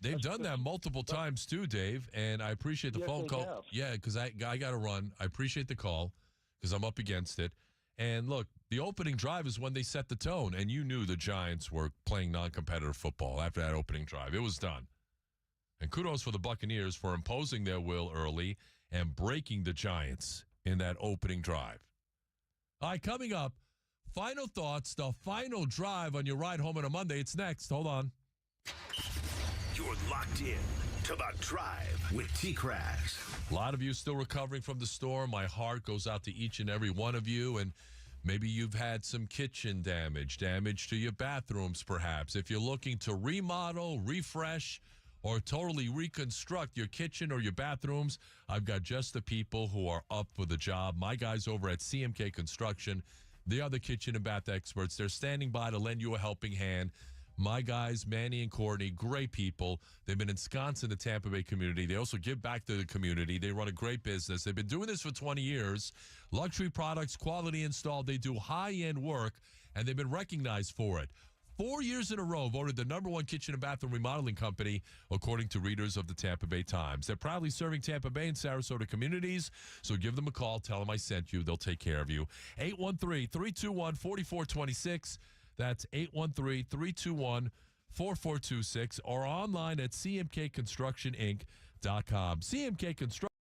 they've done that multiple times too, Dave. And I appreciate the phone call. Have. Yeah, because I got to run. I appreciate the call because I'm up against it. And look, the opening drive is when they set the tone, and you knew the Giants were playing non-competitive football after that opening drive. It was done. And kudos for the Buccaneers for imposing their will early and breaking the Giants in that opening drive. All right, coming up, final thoughts, the final drive on your ride home on a Monday. It's next. Hold on. You're locked in to The Drive with TKras. A lot of you still recovering from the storm. My heart goes out to each and every one of you. And Maybe you've had some kitchen damage to your bathrooms, perhaps. If you're looking to remodel, refresh, or totally reconstruct your kitchen or your bathrooms, I've got just the people who are up for the job. My guys over at CMK Construction, they are the kitchen and bath experts. They're standing by to lend you a helping hand. My guys, Manny and Courtney, great people. They've been ensconced in the Tampa Bay community. They also give back to the community. They run a great business. They've been doing this for 20 years. Luxury products, quality install. They do high-end work, and they've been recognized for it. 4 years in a row, voted the #1 kitchen and bathroom remodeling company, according to readers of the Tampa Bay Times. They're proudly serving Tampa Bay and Sarasota communities, so give them a call. Tell them I sent you. They'll take care of you. 813-321-4426. That's 813-321-4426, or online at cmkconstructioninc.com. CMK Construction.